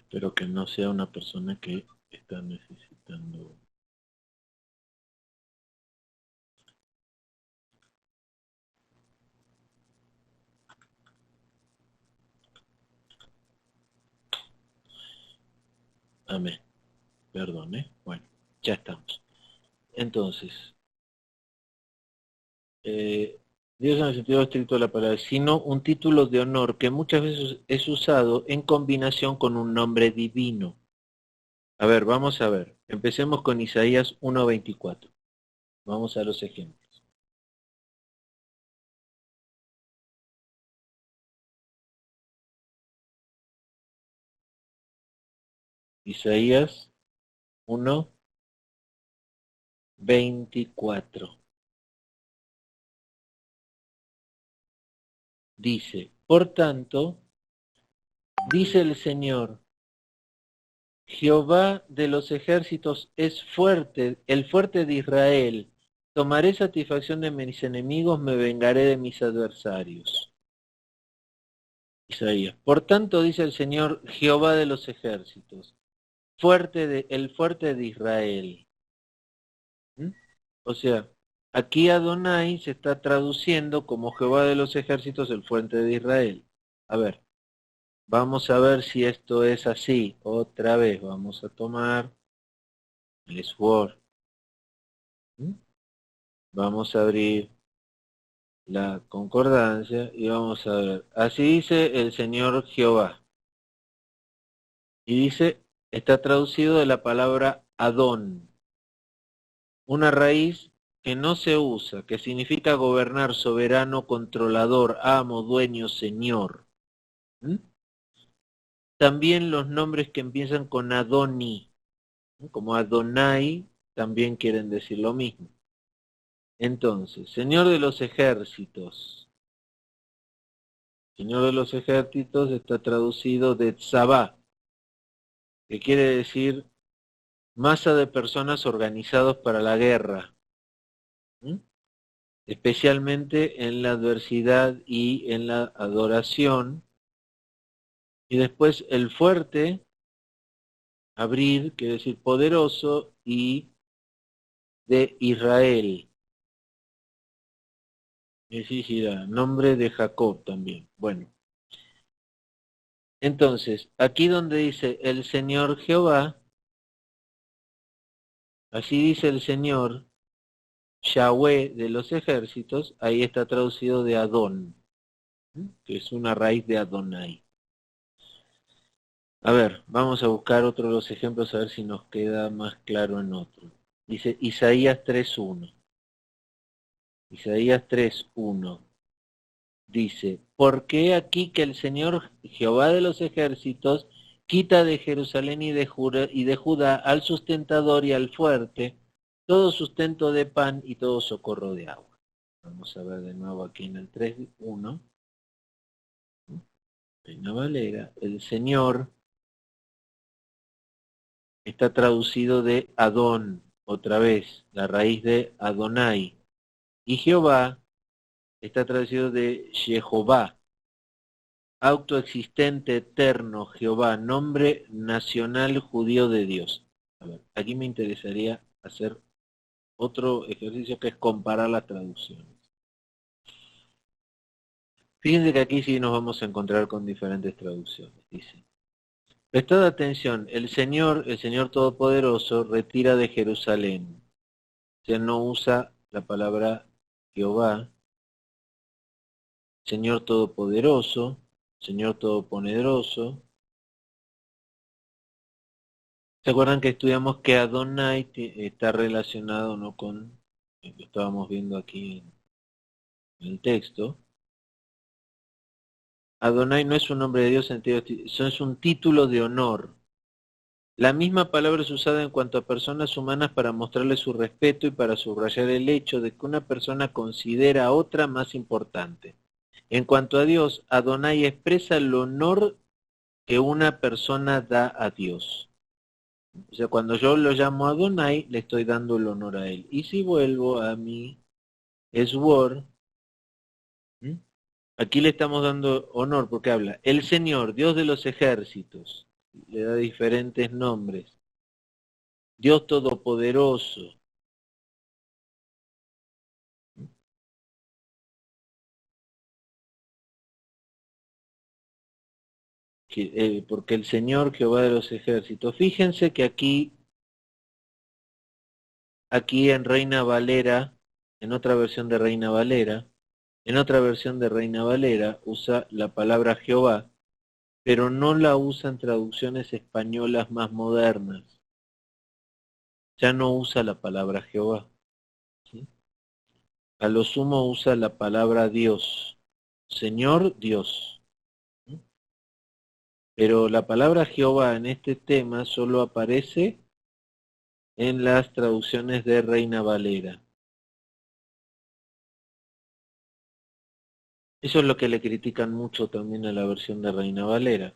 Espero que no sea una persona que está necesitando. Amén. Perdón, ¿eh? Bueno, ya estamos. Entonces, Dios en el sentido estricto de la palabra, sino un título de honor que muchas veces es usado en combinación con un nombre divino. A ver, vamos a ver. Empecemos con Isaías 1:24. Vamos a los ejemplos. Isaías 1:24. Dice, por tanto, dice el Señor, Jehová de los ejércitos es fuerte, el fuerte de Israel. Tomaré satisfacción de mis enemigos, me vengaré de mis adversarios. Isaías. Por tanto, dice el Señor, Jehová de los ejércitos, el fuerte de Israel. ¿Mm? O sea, aquí Adonai se está traduciendo como Jehová de los ejércitos, el fuerte de Israel. A ver, vamos a ver si esto es así. Otra vez, vamos a tomar el Sword. ¿Mm? Vamos a abrir la concordancia y vamos a ver. Así dice el Señor Jehová. Y dice, está traducido de la palabra Adón, una raíz que no se usa, que significa gobernar, soberano, controlador, amo, dueño, señor. ¿Mm? También los nombres que empiezan con Adoni, ¿no? Como Adonai, también quieren decir lo mismo. Entonces, Señor de los ejércitos. Señor de los ejércitos está traducido de Tzabá, que quiere decir masa de personas organizados para la guerra. ¿Mm? Especialmente en la adversidad y en la adoración. Y después el fuerte, abrir, quiere decir poderoso, y de Israel. Es decir, nombre de Jacob también. Bueno, entonces, aquí donde dice el Señor Jehová, así dice el Señor, Yahweh de los ejércitos, ahí está traducido de Adón, que es una raíz de Adonai. A ver, vamos a buscar otro de los ejemplos a ver si nos queda más claro en otro. Dice Isaías 3.1. Isaías 3.1 dice, porque aquí que el Señor Jehová de los ejércitos quita de Jerusalén y de Judá al sustentador y al fuerte todo sustento de pan y todo socorro de agua. Vamos a ver de nuevo aquí en el 3.1. Reina Valera, el Señor está traducido de Adón, otra vez, la raíz de Adonai. Y Jehová está traducido de Jehová, autoexistente, eterno, Jehová, nombre nacional judío de Dios. A ver, aquí me interesaría hacer otro ejercicio que es comparar las traducciones. Fíjense que aquí sí nos vamos a encontrar con diferentes traducciones. Dice, prestad atención, el Señor Todopoderoso, retira de Jerusalén. O sea, no usa la palabra Jehová, Señor Todopoderoso, Señor Todopoderoso. ¿Se acuerdan que estudiamos que Adonai está relacionado, ¿no?, con lo que estábamos viendo aquí en el texto? Adonai no es un nombre de Dios en sentido, eso es un título de honor. La misma palabra es usada en cuanto a personas humanas para mostrarle su respeto y para subrayar el hecho de que una persona considera a otra más importante. En cuanto a Dios, Adonai expresa el honor que una persona da a Dios. O sea, cuando yo lo llamo Adonai, le estoy dando el honor a él. Y si vuelvo a mi Sword, aquí le estamos dando honor porque habla el Señor, Dios de los ejércitos. le da diferentes nombres. Dios Todopoderoso. Porque el Señor Jehová de los ejércitos. Fíjense que aquí en Reina Valera, en otra versión de Reina Valera, usa la palabra Jehová, pero no la usa en traducciones españolas más modernas. Ya no usa la palabra Jehová, ¿sí? A lo sumo usa la palabra Dios, Señor Dios. ¿Sí? Pero la palabra Jehová en este tema solo aparece en las traducciones de Reina Valera. Eso es lo que le critican mucho también a la versión de Reina Valera.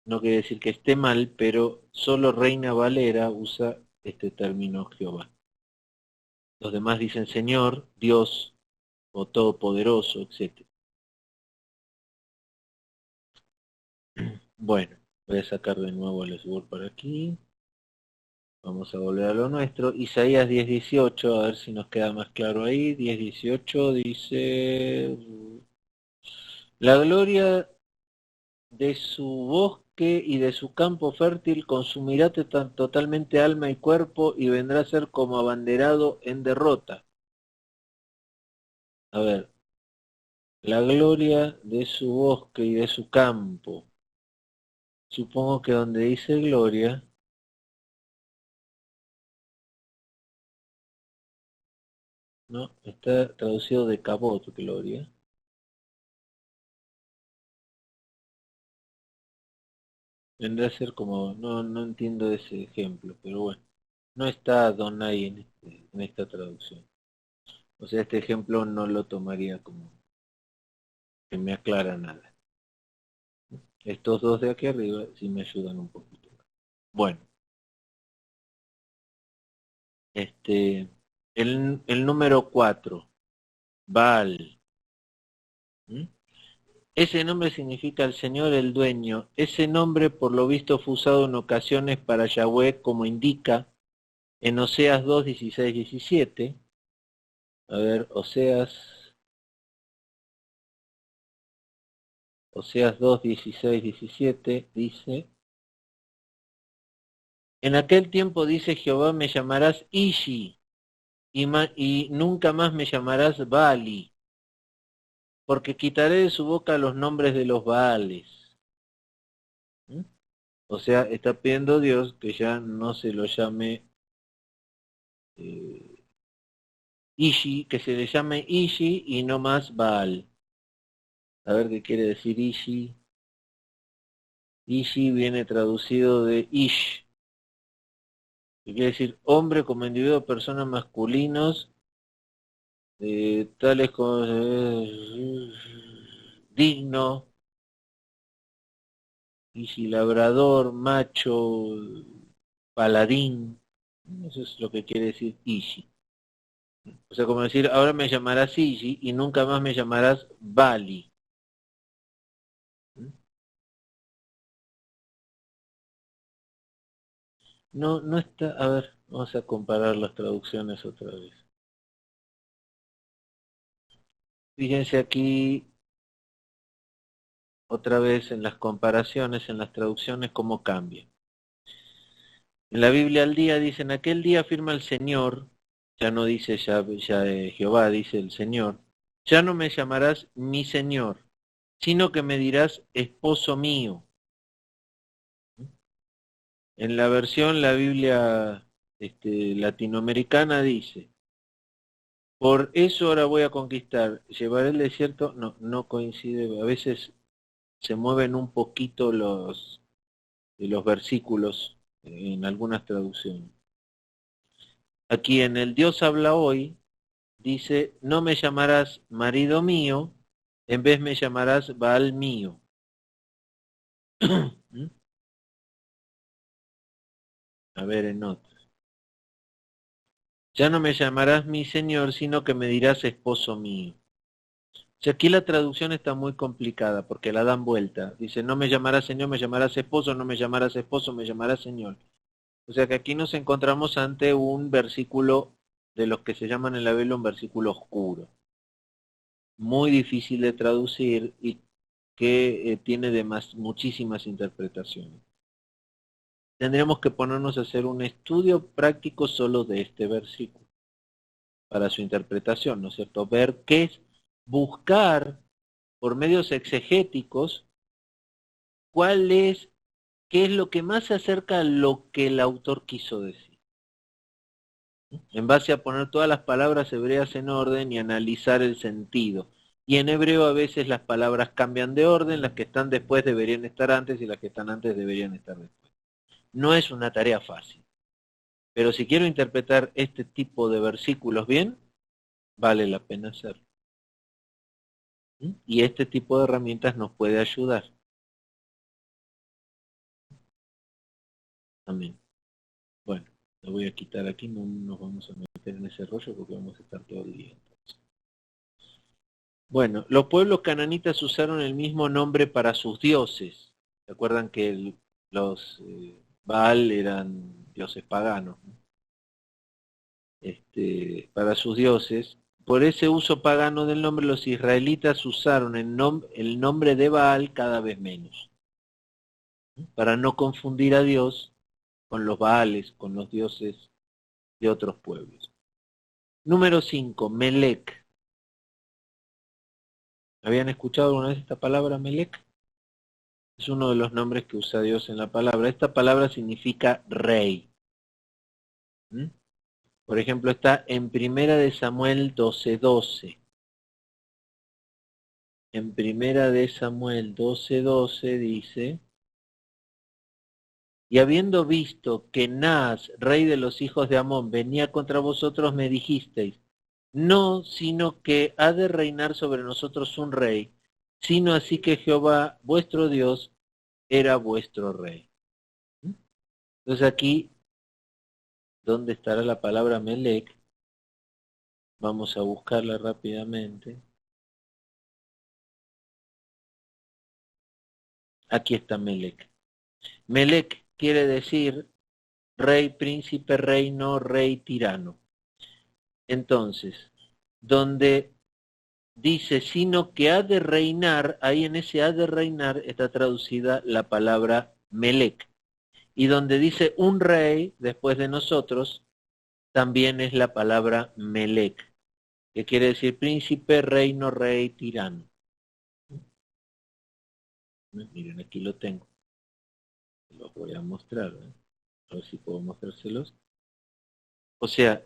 No quiere decir que esté mal, pero solo Reina Valera usa este término Jehová. Los demás dicen Señor, Dios o Todopoderoso, etc. Bueno, voy a sacar de nuevo el Word por aquí. Vamos a volver a lo nuestro. Isaías 10:18, a ver si nos queda más claro ahí. 10:18 dice: la gloria de su bosque y de su campo fértil consumirá totalmente alma y cuerpo y vendrá a ser como abanderado en derrota. A ver, la gloria de su bosque y de su campo. Supongo que donde dice gloria, ¿no? Está traducido de cabot, gloria. Vendrá a ser como, no entiendo ese ejemplo, pero bueno, no está Donai en esta traducción. O sea, este ejemplo no lo tomaría como que me aclara nada. Estos dos de aquí arriba sí me ayudan un poquito. Bueno, el número 4, Baal. ¿Mm? Ese nombre significa el Señor, el dueño. Ese nombre por lo visto fue usado en ocasiones para Yahweh, como indica en Oseas 2, 16, 17. A ver, Oseas 2, 16, 17 dice: en aquel tiempo dice Jehová, me llamarás Ishi, y nunca más me llamarás Baali, porque quitaré de su boca los nombres de los Baales. ¿Mm? O sea, está pidiendo Dios que ya no se lo llame eh, Ishi, que se le llame Ishi y no más Baal. A ver qué quiere decir Ishi. Ishi viene traducido de Ish, que quiere decir hombre como individuo, personas masculinos, tales como digno, Ishi labrador, macho, paladín. Eso es lo que quiere decir Ishi. O sea, como decir, ahora me llamarás Ishi y nunca más me llamarás Bali. No está, a ver, vamos a comparar las traducciones otra vez. Fíjense aquí otra vez en las comparaciones, en las traducciones, cómo cambia. En la Biblia al día dice, en aquel día afirma el Señor, ya no dice ya Jehová, dice el Señor, ya no me llamarás mi Señor, sino que me dirás esposo mío. En la versión, la Biblia latinoamericana dice, por eso ahora voy a conquistar, llevaré el desierto, no coincide, a veces se mueven un poquito los versículos en algunas traducciones. Aquí en el Dios habla hoy, dice, no me llamarás marido mío, en vez me llamarás Baal mío. ¿Mm? A ver, en otro. Ya no me llamarás mi señor, sino que me dirás esposo mío. sea, aquí la traducción está muy complicada porque la dan vuelta. Dice, no me llamarás Señor, me llamarás esposo, no me llamarás esposo, me llamarás Señor. O sea que aquí nos encontramos ante un versículo de los que se llaman en la Biblia un versículo oscuro. Muy difícil de traducir y que tiene muchísimas interpretaciones. Tendremos que ponernos a hacer un estudio práctico solo de este versículo para su interpretación, ¿no es cierto? Ver qué es, buscar por medios exegéticos qué es lo que más se acerca a lo que el autor quiso decir. En base a poner todas las palabras hebreas en orden y analizar el sentido. Y en hebreo a veces las palabras cambian de orden, las que están después deberían estar antes y las que están antes deberían estar después. No es una tarea fácil, pero si quiero interpretar este tipo de versículos bien, vale la pena hacerlo. Y este tipo de herramientas nos puede ayudar. Amén. Bueno, lo voy a quitar aquí, no nos vamos a meter en ese rollo porque vamos a estar todo el día. Bueno, los pueblos cananitas usaron el mismo nombre para sus dioses. ¿Se acuerdan que los Baal eran dioses paganos? Para sus dioses. Por ese uso pagano del nombre, los israelitas usaron el nombre de Baal cada vez menos, para no confundir a Dios con los Baales, con los dioses de otros pueblos. Número 5, Melec. ¿Habían escuchado alguna vez esta palabra Melec? Es uno de los nombres que usa Dios en la palabra. Esta palabra significa rey. Por ejemplo, está en Primera de Samuel 12:12. En Primera de Samuel 12:12 dice, y habiendo visto que Naas, rey de los hijos de Amón, venía contra vosotros, me dijisteis, no, sino que ha de reinar sobre nosotros un rey, sino así que Jehová, vuestro Dios, era vuestro rey. Entonces aquí, ¿dónde estará la palabra Melec? Vamos a buscarla rápidamente. Aquí está Melec. Melec quiere decir rey, príncipe, reino, rey, tirano. Entonces, donde dice, sino que ha de reinar, ahí en ese ha de reinar está traducida la palabra Melec. Y donde dice un rey después de nosotros, también es la palabra Melec, que quiere decir príncipe, reino, rey, tirano. Miren, aquí lo tengo. Los voy a mostrar, a ver si puedo mostrárselos. O sea,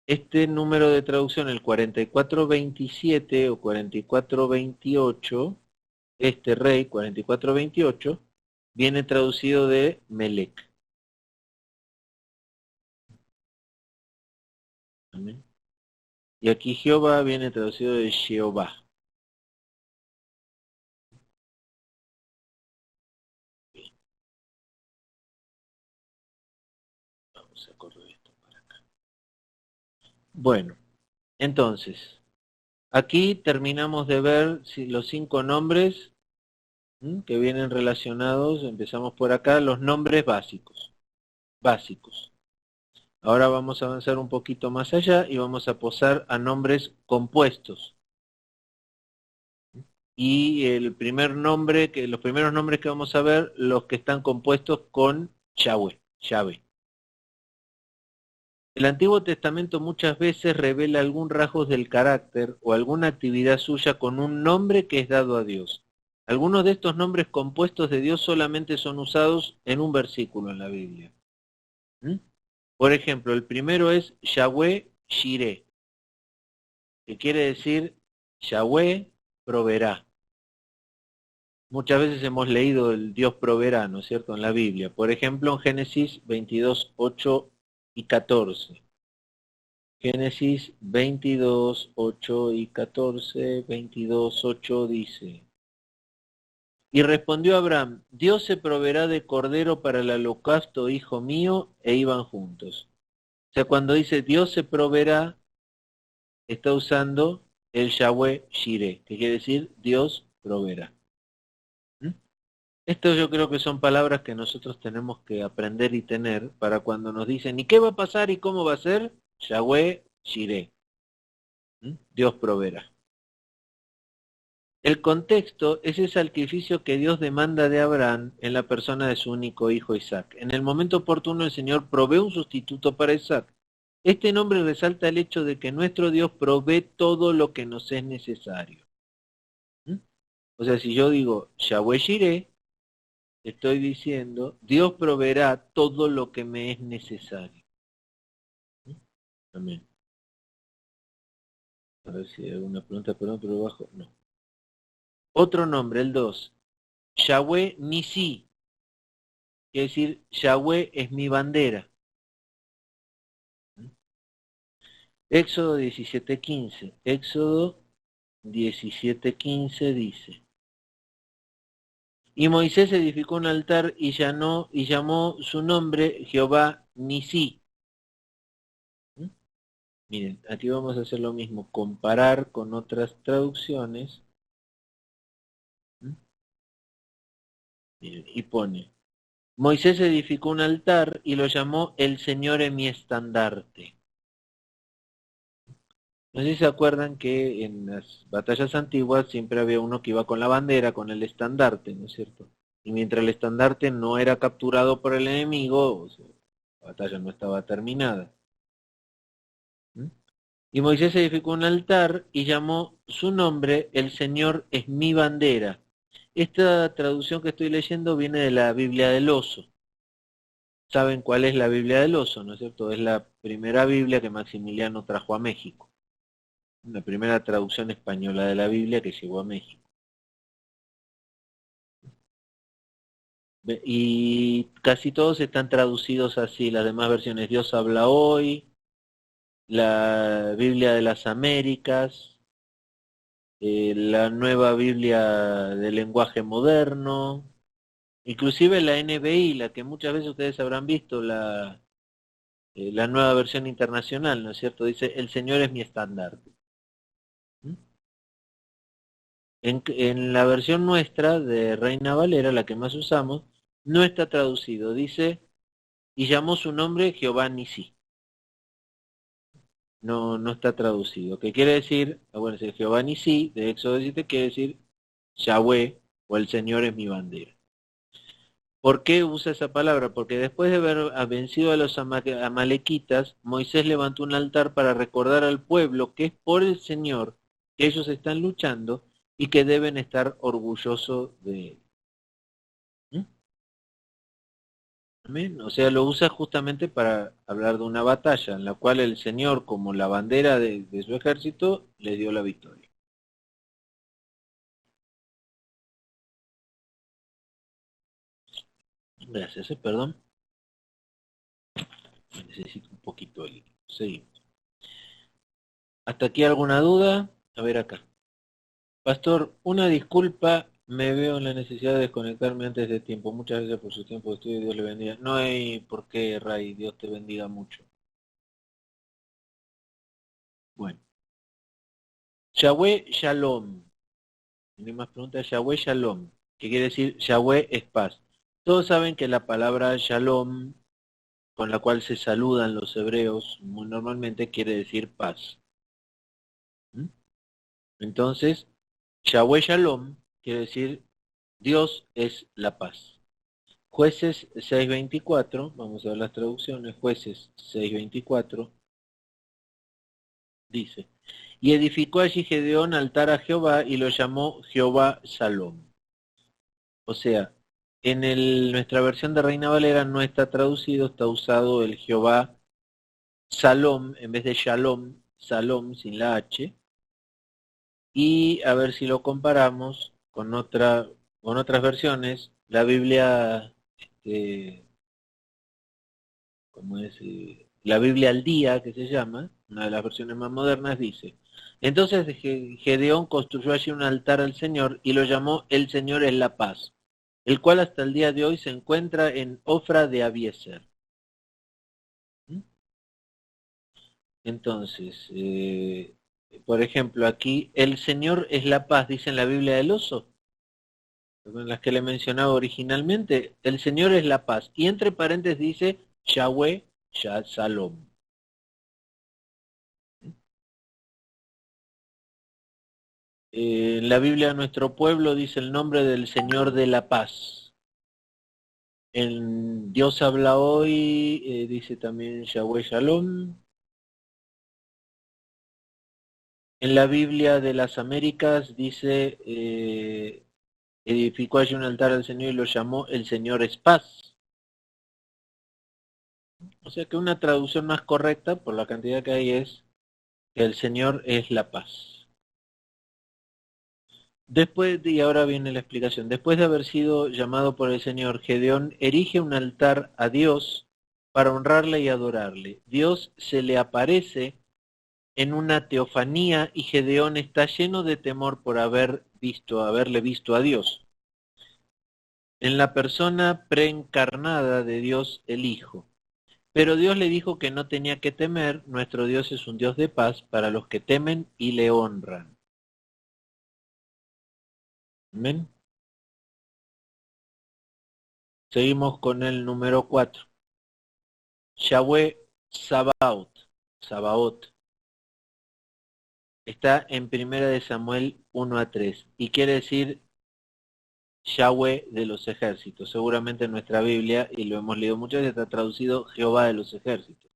este número de traducción, el 4427 o 4428, este rey 4428, viene traducido de Melec. Amén. Y aquí Jehová viene traducido de Jehová. Bien. Vamos a correr esto para acá. Bueno, entonces, aquí terminamos de ver los 5 nombres que vienen relacionados. Empezamos por acá, los nombres básicos. Ahora vamos a avanzar un poquito más allá y vamos a pasar a nombres compuestos. Y los primeros nombres que vamos a ver, los que están compuestos con Yahweh. El Antiguo Testamento muchas veces revela algún rasgo del carácter o alguna actividad suya con un nombre que es dado a Dios. Algunos de estos nombres compuestos de Dios solamente son usados en un versículo en la Biblia. Por ejemplo, el primero es Yahweh Shireh, que quiere decir Yahweh proveerá. Muchas veces hemos leído el Dios proveerá, ¿no es cierto?, en la Biblia. Por ejemplo, en Génesis 22, 8 y 14. Génesis 22, 8 y 14, 22, 8 dice, y respondió Abraham, Dios se proveerá de cordero para el holocausto, hijo mío, e iban juntos. O sea, cuando dice Dios se proveerá, está usando el Yahweh Jireh, que quiere decir Dios proveerá. ¿Mm? Esto yo creo que son palabras que nosotros tenemos que aprender y tener para cuando nos dicen, ¿y qué va a pasar y cómo va a ser? Yahweh Jireh. Dios proveerá. El contexto es el sacrificio que Dios demanda de Abraham en la persona de su único hijo Isaac. En el momento oportuno el Señor provee un sustituto para Isaac. Este nombre resalta el hecho de que nuestro Dios provee todo lo que nos es necesario. O sea, si yo digo Yahweh Jireh, estoy diciendo Dios proveerá todo lo que me es necesario. Amén. A ver si hay alguna pregunta, perdón, pero abajo no. Otro nombre, el 2. Yahweh Nisi. Quiere decir, Yahweh es mi bandera. Éxodo 17:15. Éxodo 17:15 dice. Y Moisés edificó un altar y llamó su nombre Jehová Nisi. Miren, aquí vamos a hacer lo mismo, comparar con otras traducciones. Miren, y pone, Moisés edificó un altar y lo llamó el Señor en mi estandarte. No sé si se acuerdan que en las batallas antiguas siempre había uno que iba con la bandera, con el estandarte, ¿no es cierto? Y mientras el estandarte no era capturado por el enemigo, o sea, la batalla no estaba terminada. Y Moisés edificó un altar y llamó su nombre, el Señor es mi bandera. Esta traducción que estoy leyendo viene de la Biblia del Oso. ¿Saben cuál es la Biblia del Oso, no es cierto? Es la primera Biblia que Maximiliano trajo a México. La primera traducción española de la Biblia que llegó a México. Y casi todos están traducidos así, las demás versiones. Dios habla hoy, la Biblia de las Américas, la nueva Biblia del lenguaje moderno, inclusive la NBI, la que muchas veces ustedes habrán visto, la nueva versión internacional, ¿no es cierto? Dice, el Señor es mi estandarte. En la versión nuestra de Reina Valera, la que más usamos, no está traducido. Dice, y llamó su nombre Jehová Nisi. No está traducido. ¿Qué quiere decir? Bueno, si Jehová Nisi, de Éxodo 17, quiere decir Yahweh o el Señor es mi bandera. ¿Por qué usa esa palabra? Porque después de haber vencido a los amalequitas, Moisés levantó un altar para recordar al pueblo que es por el Señor que ellos están luchando y que deben estar orgullosos de él. Amén. O sea, lo usa justamente para hablar de una batalla en la cual el Señor, como la bandera de su ejército, le dio la victoria. Gracias, perdón. Necesito un poquito de líquido. Seguimos. ¿Hasta aquí alguna duda? A ver acá. Pastor, una disculpa, me veo en la necesidad de desconectarme antes de tiempo. Muchas gracias por su tiempo de estudio y Dios le bendiga. No hay por qué, Ray, Dios te bendiga mucho. Bueno. Yahweh Shalom. No hay más preguntas. Yahweh Shalom, que quiere decir Yahweh es paz. Todos saben que la palabra Shalom, con la cual se saludan los hebreos muy normalmente, quiere decir paz. Entonces, Yahweh Shalom quiere decir Dios es la paz. Jueces 6:24, vamos a ver las traducciones, Jueces 6:24, dice, y edificó allí Gedeón altar a Jehová y lo llamó Jehová Shalom. O sea, en nuestra versión de Reina Valera no está traducido, está usado el Jehová Salom en vez de Shalom, Salom sin la H. Y a ver si lo comparamos con otras versiones. La Biblia, ¿cómo es? La Biblia al día, que se llama, una de las versiones más modernas, dice, entonces Gedeón construyó allí un altar al Señor y lo llamó El Señor es la paz, el cual hasta el día de hoy se encuentra en Ofra de Abiezer. Entonces, Por ejemplo, aquí, el Señor es la paz, dice en la Biblia del oso, en las que le mencionaba originalmente, el Señor es la paz. Y entre paréntesis dice, Yahweh, Shalom. En la Biblia de nuestro pueblo dice el nombre del Señor de la paz. En Dios habla hoy, dice también Yahweh Shalom. En la Biblia de las Américas dice, edificó allí un altar al Señor y lo llamó el Señor es paz. O sea que una traducción más correcta, por la cantidad que hay, es que el Señor es la paz. Después, y ahora viene la explicación, después de haber sido llamado por el Señor, Gedeón erige un altar a Dios para honrarle y adorarle. Dios se le aparece en una teofanía y Gedeón está lleno de temor por haberle visto a Dios. En la persona preencarnada de Dios el Hijo. Pero Dios le dijo que no tenía que temer, nuestro Dios es un Dios de paz para los que temen y le honran. Amén. Seguimos con el número 4. Yahweh Sabaoth. Sabaoth. Está en Primera de Samuel 1 a 3 y quiere decir Yahweh de los ejércitos. Seguramente en nuestra Biblia, y lo hemos leído muchas veces, está traducido Jehová de los ejércitos.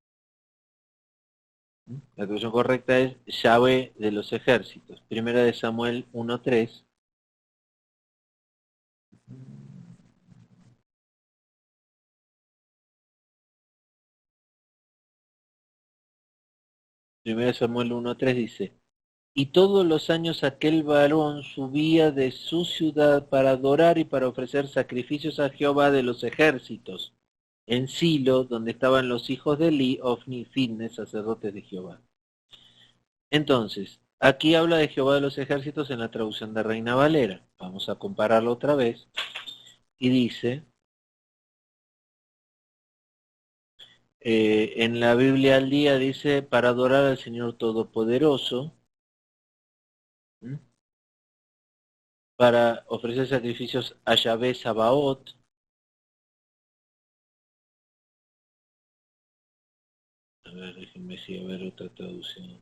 La traducción correcta es Yahweh de los ejércitos. Primera de Samuel 1:3. Primera de Samuel 1:3 dice, y todos los años aquel varón subía de su ciudad para adorar y para ofrecer sacrificios a Jehová de los ejércitos, en Silo, donde estaban los hijos de Eli, Ofni y Finnes, sacerdotes de Jehová. Entonces, aquí habla de Jehová de los ejércitos en la traducción de Reina Valera. Vamos a compararlo otra vez. Y dice, en la Biblia al día dice, para adorar al Señor Todopoderoso, ¿m? Para ofrecer sacrificios a Yahvé Sabaoth. A ver, déjenme si a ver otra traducción.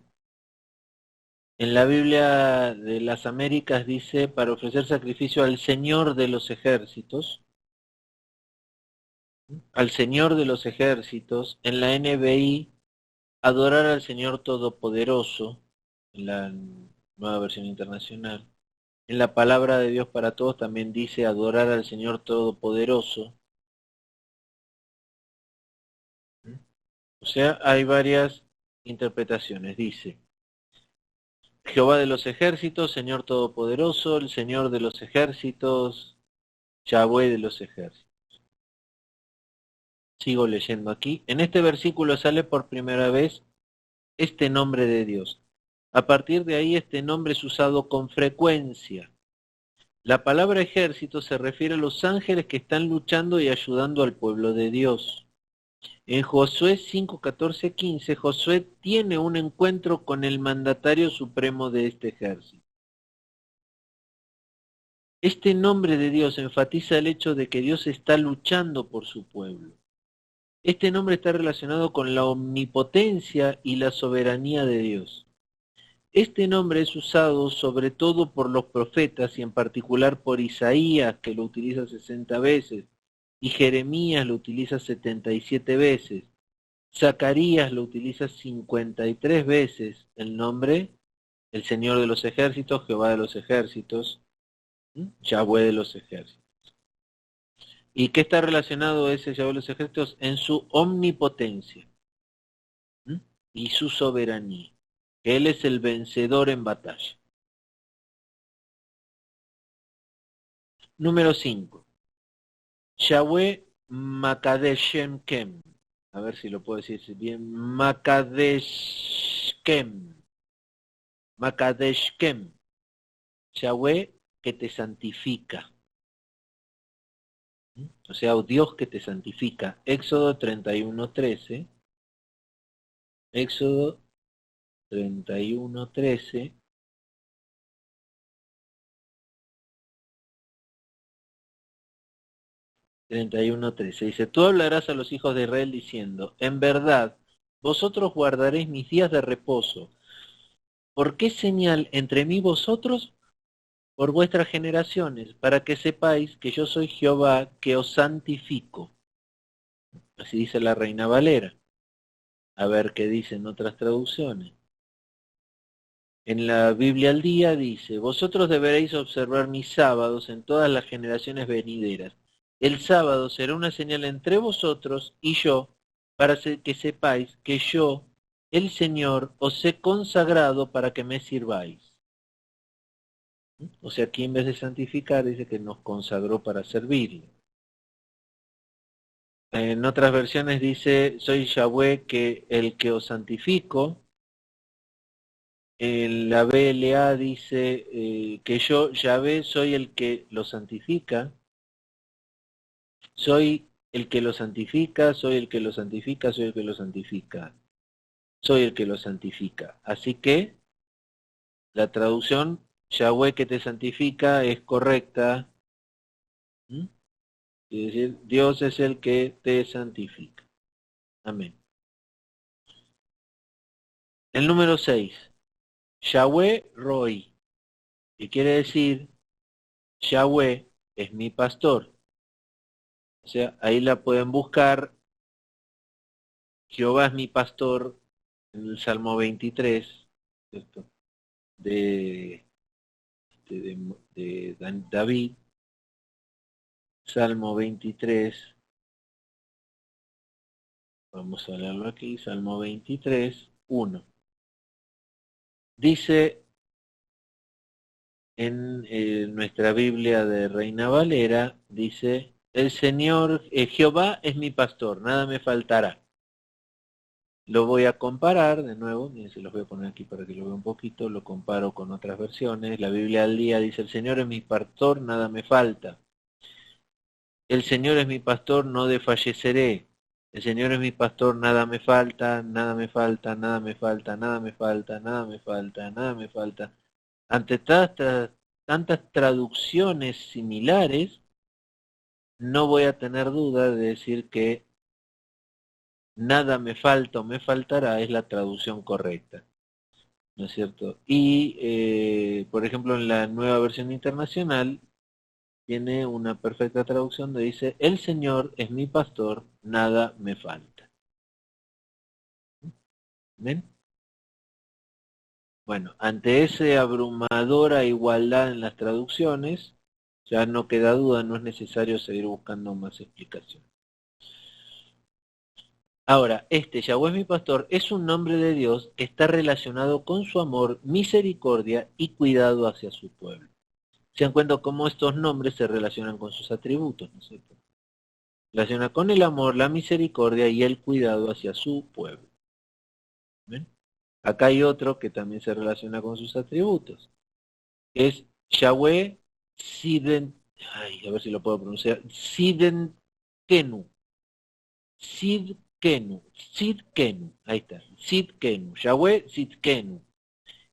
En la Biblia de las Américas dice, para ofrecer sacrificio al Señor de los ejércitos. Al Señor de los ejércitos. En la NBI, adorar al Señor Todopoderoso. En la nueva versión internacional. En la palabra de Dios para todos también dice adorar al Señor Todopoderoso. O sea, hay varias interpretaciones. Dice, Jehová de los ejércitos, Señor Todopoderoso, el Señor de los ejércitos, Yahweh de los ejércitos. Sigo leyendo aquí. En este versículo sale por primera vez este nombre de Dios. A partir de ahí este nombre es usado con frecuencia. La palabra ejército se refiere a los ángeles que están luchando y ayudando al pueblo de Dios. En Josué 5, 14, 15, Josué tiene un encuentro con el mandatario supremo de este ejército. Este nombre de Dios enfatiza el hecho de que Dios está luchando por su pueblo. Este nombre está relacionado con la omnipotencia y la soberanía de Dios. Este nombre es usado sobre todo por los profetas y en particular por Isaías, que lo utiliza 60 veces, y Jeremías lo utiliza 77 veces. Zacarías lo utiliza 53 veces el nombre, el Señor de los ejércitos, Jehová de los ejércitos, Yahweh de los ejércitos. ¿Y qué está relacionado ese Yahweh de los ejércitos? En su omnipotencia y su soberanía. Él es el vencedor en batalla. Número 5. Yahweh Makadeshem Kem. A ver si lo puedo decir bien. Makadeshkem. Makadeshkem. Yahweh que te santifica. O sea, Dios que te santifica. Éxodo 31:13. Éxodo 31:13. Dice, tú hablarás a los hijos de Israel diciendo, en verdad, vosotros guardaréis mis días de reposo. ¿Por qué señal entre mí y vosotros? Por vuestras generaciones, para que sepáis que yo soy Jehová, que os santifico. Así dice la Reina Valera. A ver qué dicen otras traducciones. En la Biblia al día dice, vosotros deberéis observar mis sábados en todas las generaciones venideras. El sábado será una señal entre vosotros y yo, para que sepáis que yo, el Señor, os he consagrado para que me sirváis. O sea, aquí en vez de santificar, dice que nos consagró para servirle. En otras versiones dice, soy Yahweh, que el que os santifico. En la BLA dice que yo, Yahvé, soy el que lo santifica. Soy el que lo santifica, soy el que lo santifica, soy el que lo santifica. Soy el que lo santifica. Así que la traducción, Yahweh que te santifica, es correcta. ¿Mm? Es decir, Dios es el que te santifica. Amén. El número 6. Yahweh Roy, que quiere decir, Yahweh es mi pastor. O sea, ahí la pueden buscar. Jehová es mi pastor, en el Salmo 23, ¿cierto? De, de David, Salmo 23, vamos a leerlo aquí, Salmo 23, 1. Dice en nuestra Biblia de Reina Valera, dice, el Señor, Jehová es mi pastor, nada me faltará. Lo voy a comparar de nuevo, miren, se los voy a poner aquí para que lo vean un poquito, lo comparo con otras versiones. La Biblia al día dice, el Señor es mi pastor, nada me falta. El Señor es mi pastor, no desfalleceré. El Señor es mi pastor, nada me falta, nada me falta, nada me falta, nada me falta, nada me falta, nada me falta. Ante tantas traducciones similares, no voy a tener duda de decir que nada me falta o me faltará es la traducción correcta, ¿no es cierto? Y, por ejemplo, en la nueva versión internacional tiene una perfecta traducción donde dice, el Señor es mi pastor, nada me falta. ¿Ven? Bueno, ante esa abrumadora igualdad en las traducciones, ya no queda duda, no es necesario seguir buscando más explicación. Ahora, este Yahweh mi pastor es un nombre de Dios que está relacionado con su amor, misericordia y cuidado hacia su pueblo. Se dan cuenta cómo estos nombres se relacionan con sus atributos, ¿no es cierto? Relaciona con el amor, la misericordia y el cuidado hacia su pueblo. ¿Ven? Acá hay otro que también se relaciona con sus atributos. Es Yahweh Siden, a ver si lo puedo pronunciar, Sidenkenu. Sidkenu, ahí está, Sidkenu, Yahweh Sidkenu.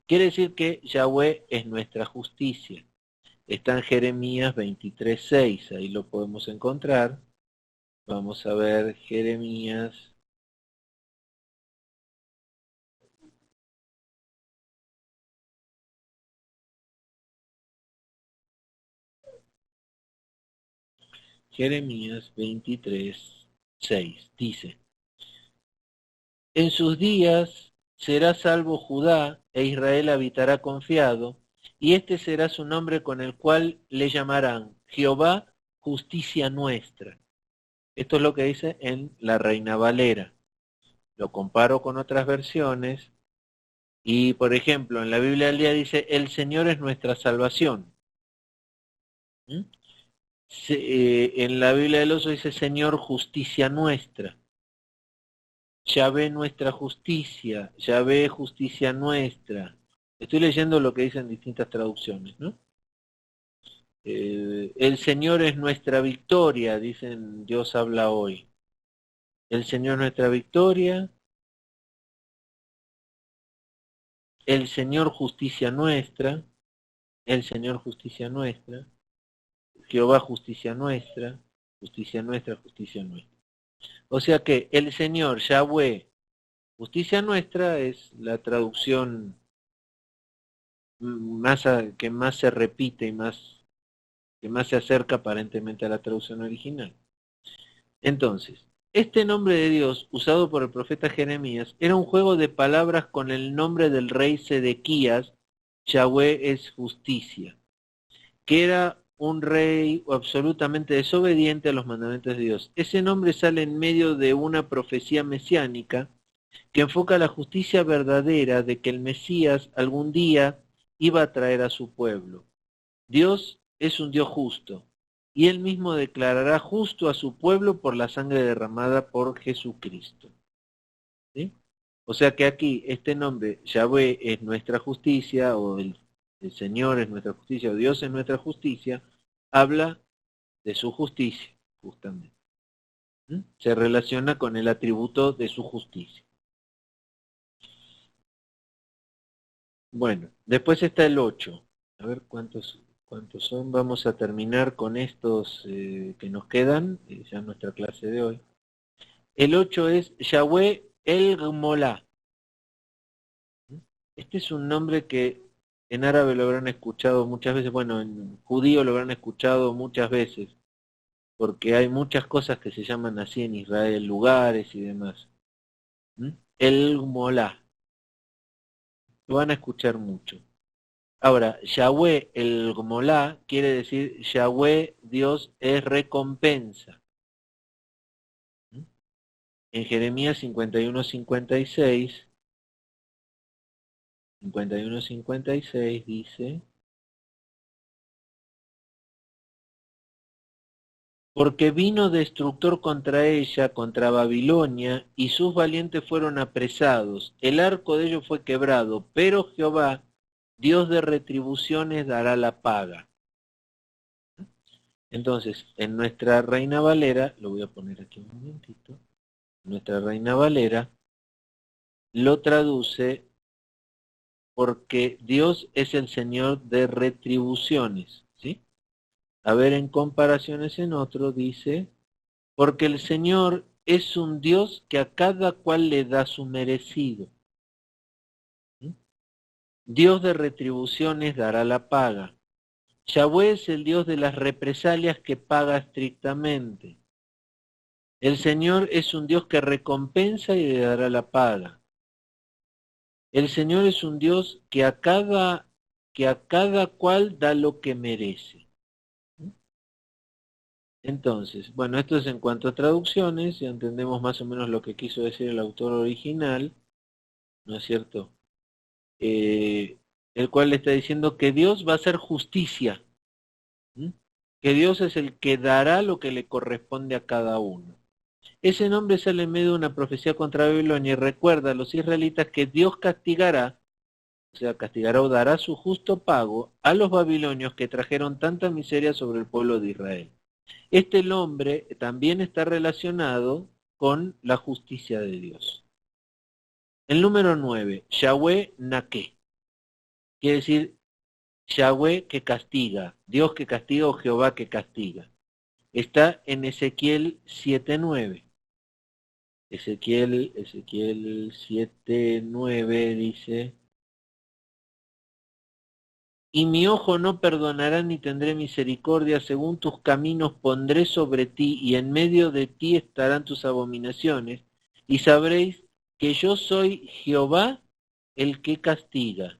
Quiere decir que Yahweh es nuestra justicia. Está en Jeremías 23:6, ahí lo podemos encontrar. Vamos a ver Jeremías. Jeremías 23:6 dice, en sus días será salvo Judá e Israel habitará confiado, y este será su nombre con el cual le llamarán Jehová, justicia nuestra. Esto es lo que dice en la Reina Valera. Lo comparo con otras versiones y, por ejemplo, en la Biblia del día dice, el Señor es nuestra salvación. ¿Mm? En la Biblia del oso dice, Señor, justicia nuestra. Yahvé nuestra justicia, Yahvé justicia nuestra. Estoy leyendo lo que dicen distintas traducciones, ¿no? El Señor es nuestra victoria, dicen Dios habla hoy. El Señor es nuestra victoria. el Señor justicia nuestra, el Señor justicia nuestra, Jehová justicia nuestra, justicia nuestra, justicia nuestra. O sea que el Señor, Yahweh, justicia nuestra es la traducción que más se repite y que más se acerca aparentemente a la traducción original. Entonces, este nombre de Dios, usado por el profeta Jeremías, era un juego de palabras con el nombre del rey Sedequías, Yahweh es justicia, que era un rey absolutamente desobediente a los mandamientos de Dios. Ese nombre sale en medio de una profecía mesiánica que enfoca la justicia verdadera de que el Mesías algún día iba a traer a su pueblo. Dios es un Dios justo, y él mismo declarará justo a su pueblo por la sangre derramada por Jesucristo. ¿Sí? O sea que aquí este nombre, Yahvé, es nuestra justicia, o el Señor es nuestra justicia, o Dios es nuestra justicia, habla de su justicia, justamente. Se relaciona con el atributo de su justicia. Bueno, después está el 8. A ver cuántos son. Vamos a terminar con estos que nos quedan, ya en nuestra clase de hoy. El 8 es Yahweh El Gmolá. Este es un nombre que en árabe lo habrán escuchado muchas veces, bueno, en judío lo habrán escuchado muchas veces, porque hay muchas cosas que se llaman así en Israel, lugares y demás. El Gmolá. Lo van a escuchar mucho. Ahora, Yahweh el Gmolá quiere decir Yahweh Dios es recompensa. En Jeremías 51:56 dice: porque vino destructor contra ella, contra Babilonia, y sus valientes fueron apresados. El arco de ellos fue quebrado, pero Jehová, Dios de retribuciones, dará la paga. Entonces, en nuestra Reina Valera, lo voy a poner aquí un momentito, nuestra Reina Valera lo traduce porque Dios es el Señor de retribuciones, ¿sí? A ver, en comparaciones en otro dice: porque el Señor es un Dios que a cada cual le da su merecido. Dios de retribuciones dará la paga. Yahweh es el Dios de las represalias que paga estrictamente. El Señor es un Dios que recompensa y le dará la paga. El Señor es un Dios que a cada cual da lo que merece. Entonces, bueno, esto es en cuanto a traducciones, ya entendemos más o menos lo que quiso decir el autor original, ¿no es cierto? El cual le está diciendo que Dios va a hacer justicia, que Dios es el que dará lo que le corresponde a cada uno. Ese nombre sale en medio de una profecía contra Babilonia y recuerda a los israelitas que Dios castigará, o sea, castigará o dará su justo pago a los babilonios que trajeron tanta miseria sobre el pueblo de Israel. Este nombre también está relacionado con la justicia de Dios. El número 9, Yahweh Naké, quiere decir Yahweh que castiga, Dios que castiga o Jehová que castiga. Está en Ezequiel 7:9. Ezequiel 7:9 dice: y mi ojo no perdonará ni tendré misericordia, según tus caminos pondré sobre ti, y en medio de ti estarán tus abominaciones, y sabréis que yo soy Jehová el que castiga.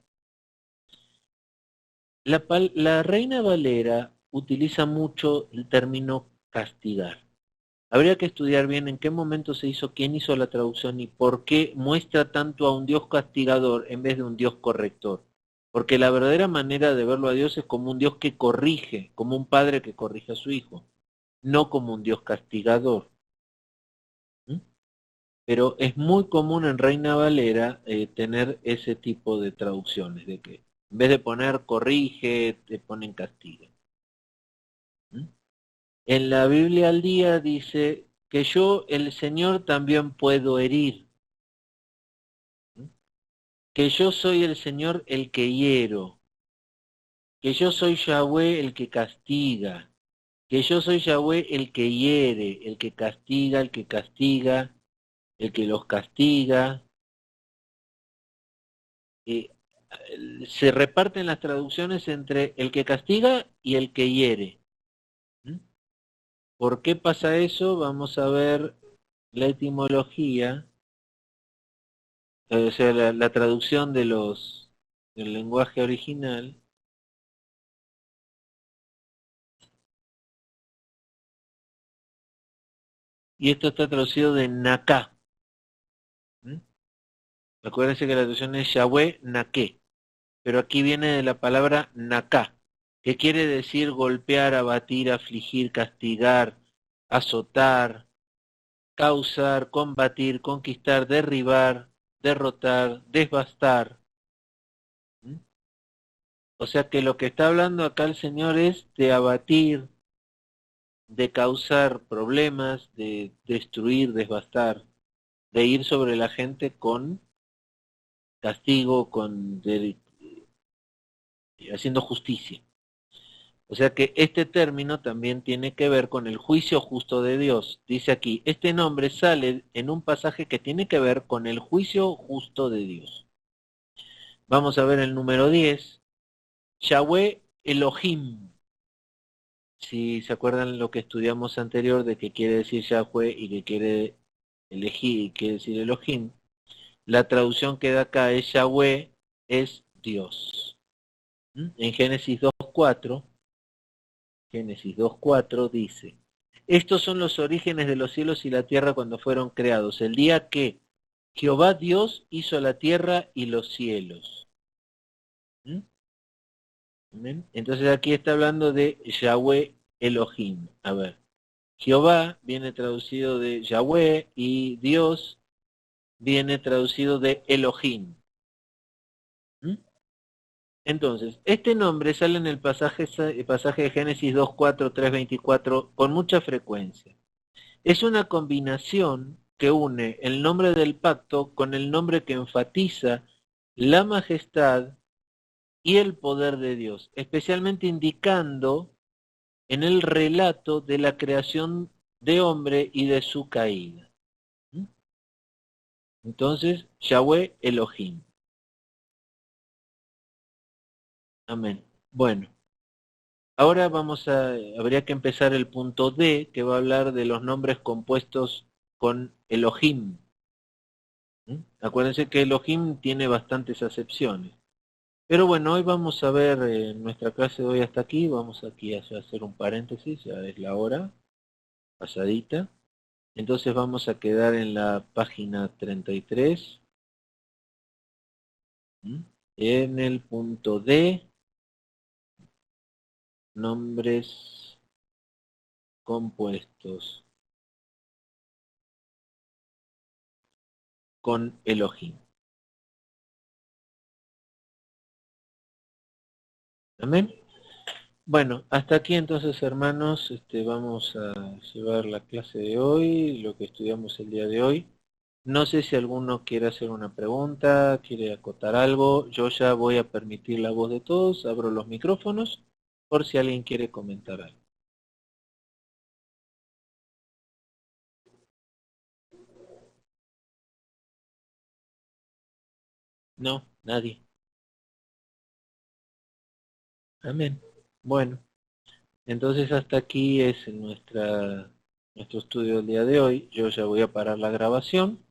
La Reina Valera utiliza mucho el término castigar. Habría que estudiar bien en qué momento se hizo, quién hizo la traducción y por qué muestra tanto a un Dios castigador en vez de un Dios corrector. Porque la verdadera manera de verlo a Dios es como un Dios que corrige, como un padre que corrige a su hijo, no como un Dios castigador. Pero es muy común en Reina Valera tener ese tipo de traducciones, de que en vez de poner corrige, te ponen castiga. En la Biblia al día dice que yo, el Señor, también puedo herir. que yo soy el Señor el que hiero, que yo soy Yahweh el que castiga, que yo soy Yahweh el que hiere, el que castiga, el que los castiga. Eh, Se reparten las traducciones entre el que castiga y el que hiere. ¿Mm? ¿Por qué pasa eso? Vamos a ver la etimología, o sea, la traducción del lenguaje original. Y esto está traducido de Naká. ¿Mm? Acuérdense que la traducción es Yahweh Naké, pero aquí viene de la palabra Naká, que quiere decir golpear, abatir, afligir, castigar, azotar, causar, combatir, conquistar, derribar, derrotar, devastar. ¿Mm? O sea que lo que está hablando acá el Señor es de abatir, de causar problemas, de destruir, devastar, de ir sobre la gente con castigo, haciendo justicia. O sea que este término también tiene que ver con el juicio justo de Dios. Dice aquí, este nombre sale en un pasaje que tiene que ver con el juicio justo de Dios. Vamos a ver el número 10. Yahweh Elohim. Si se acuerdan lo que estudiamos anterior de que quiere decir Yahweh y que quiere elegir, quiere decir Elohim, la traducción que da acá es Yahweh es Dios. En Génesis 2.4 dice, estos son los orígenes de los cielos y la tierra cuando fueron creados, el día que Jehová Dios hizo la tierra y los cielos. ¿Mm? Entonces aquí está hablando de Yahweh Elohim. A ver, Jehová viene traducido de Yahweh y Dios viene traducido de Elohim. ¿Mm? Entonces, este nombre sale en el pasaje de Génesis 2.4, 3.24 con mucha frecuencia. Es una combinación que une el nombre del pacto con el nombre que enfatiza la majestad y el poder de Dios, especialmente indicando en el relato de la creación de hombre y de su caída. ¿Mm? Entonces, Yahweh Elohim. Amén. Bueno, ahora habría que empezar el punto D, que va a hablar de los nombres compuestos con Elohim. ¿Mm? Acuérdense que Elohim tiene bastantes acepciones. Pero bueno, hoy vamos a ver nuestra clase de hoy hasta aquí. Vamos aquí a hacer un paréntesis, ya es la hora pasadita. Entonces vamos a quedar en la página 33. En el punto D, nombres compuestos con Elohim. Amén. Bueno, hasta aquí entonces, hermanos, vamos a llevar la clase de hoy, lo que estudiamos el día de hoy. No sé si alguno quiere hacer una pregunta, quiere acotar algo. Yo ya voy a permitir la voz de todos, abro los micrófonos por si alguien quiere comentar algo. No, nadie. Amén. Bueno, entonces hasta aquí es nuestro estudio del día de hoy. Yo ya voy a parar la grabación.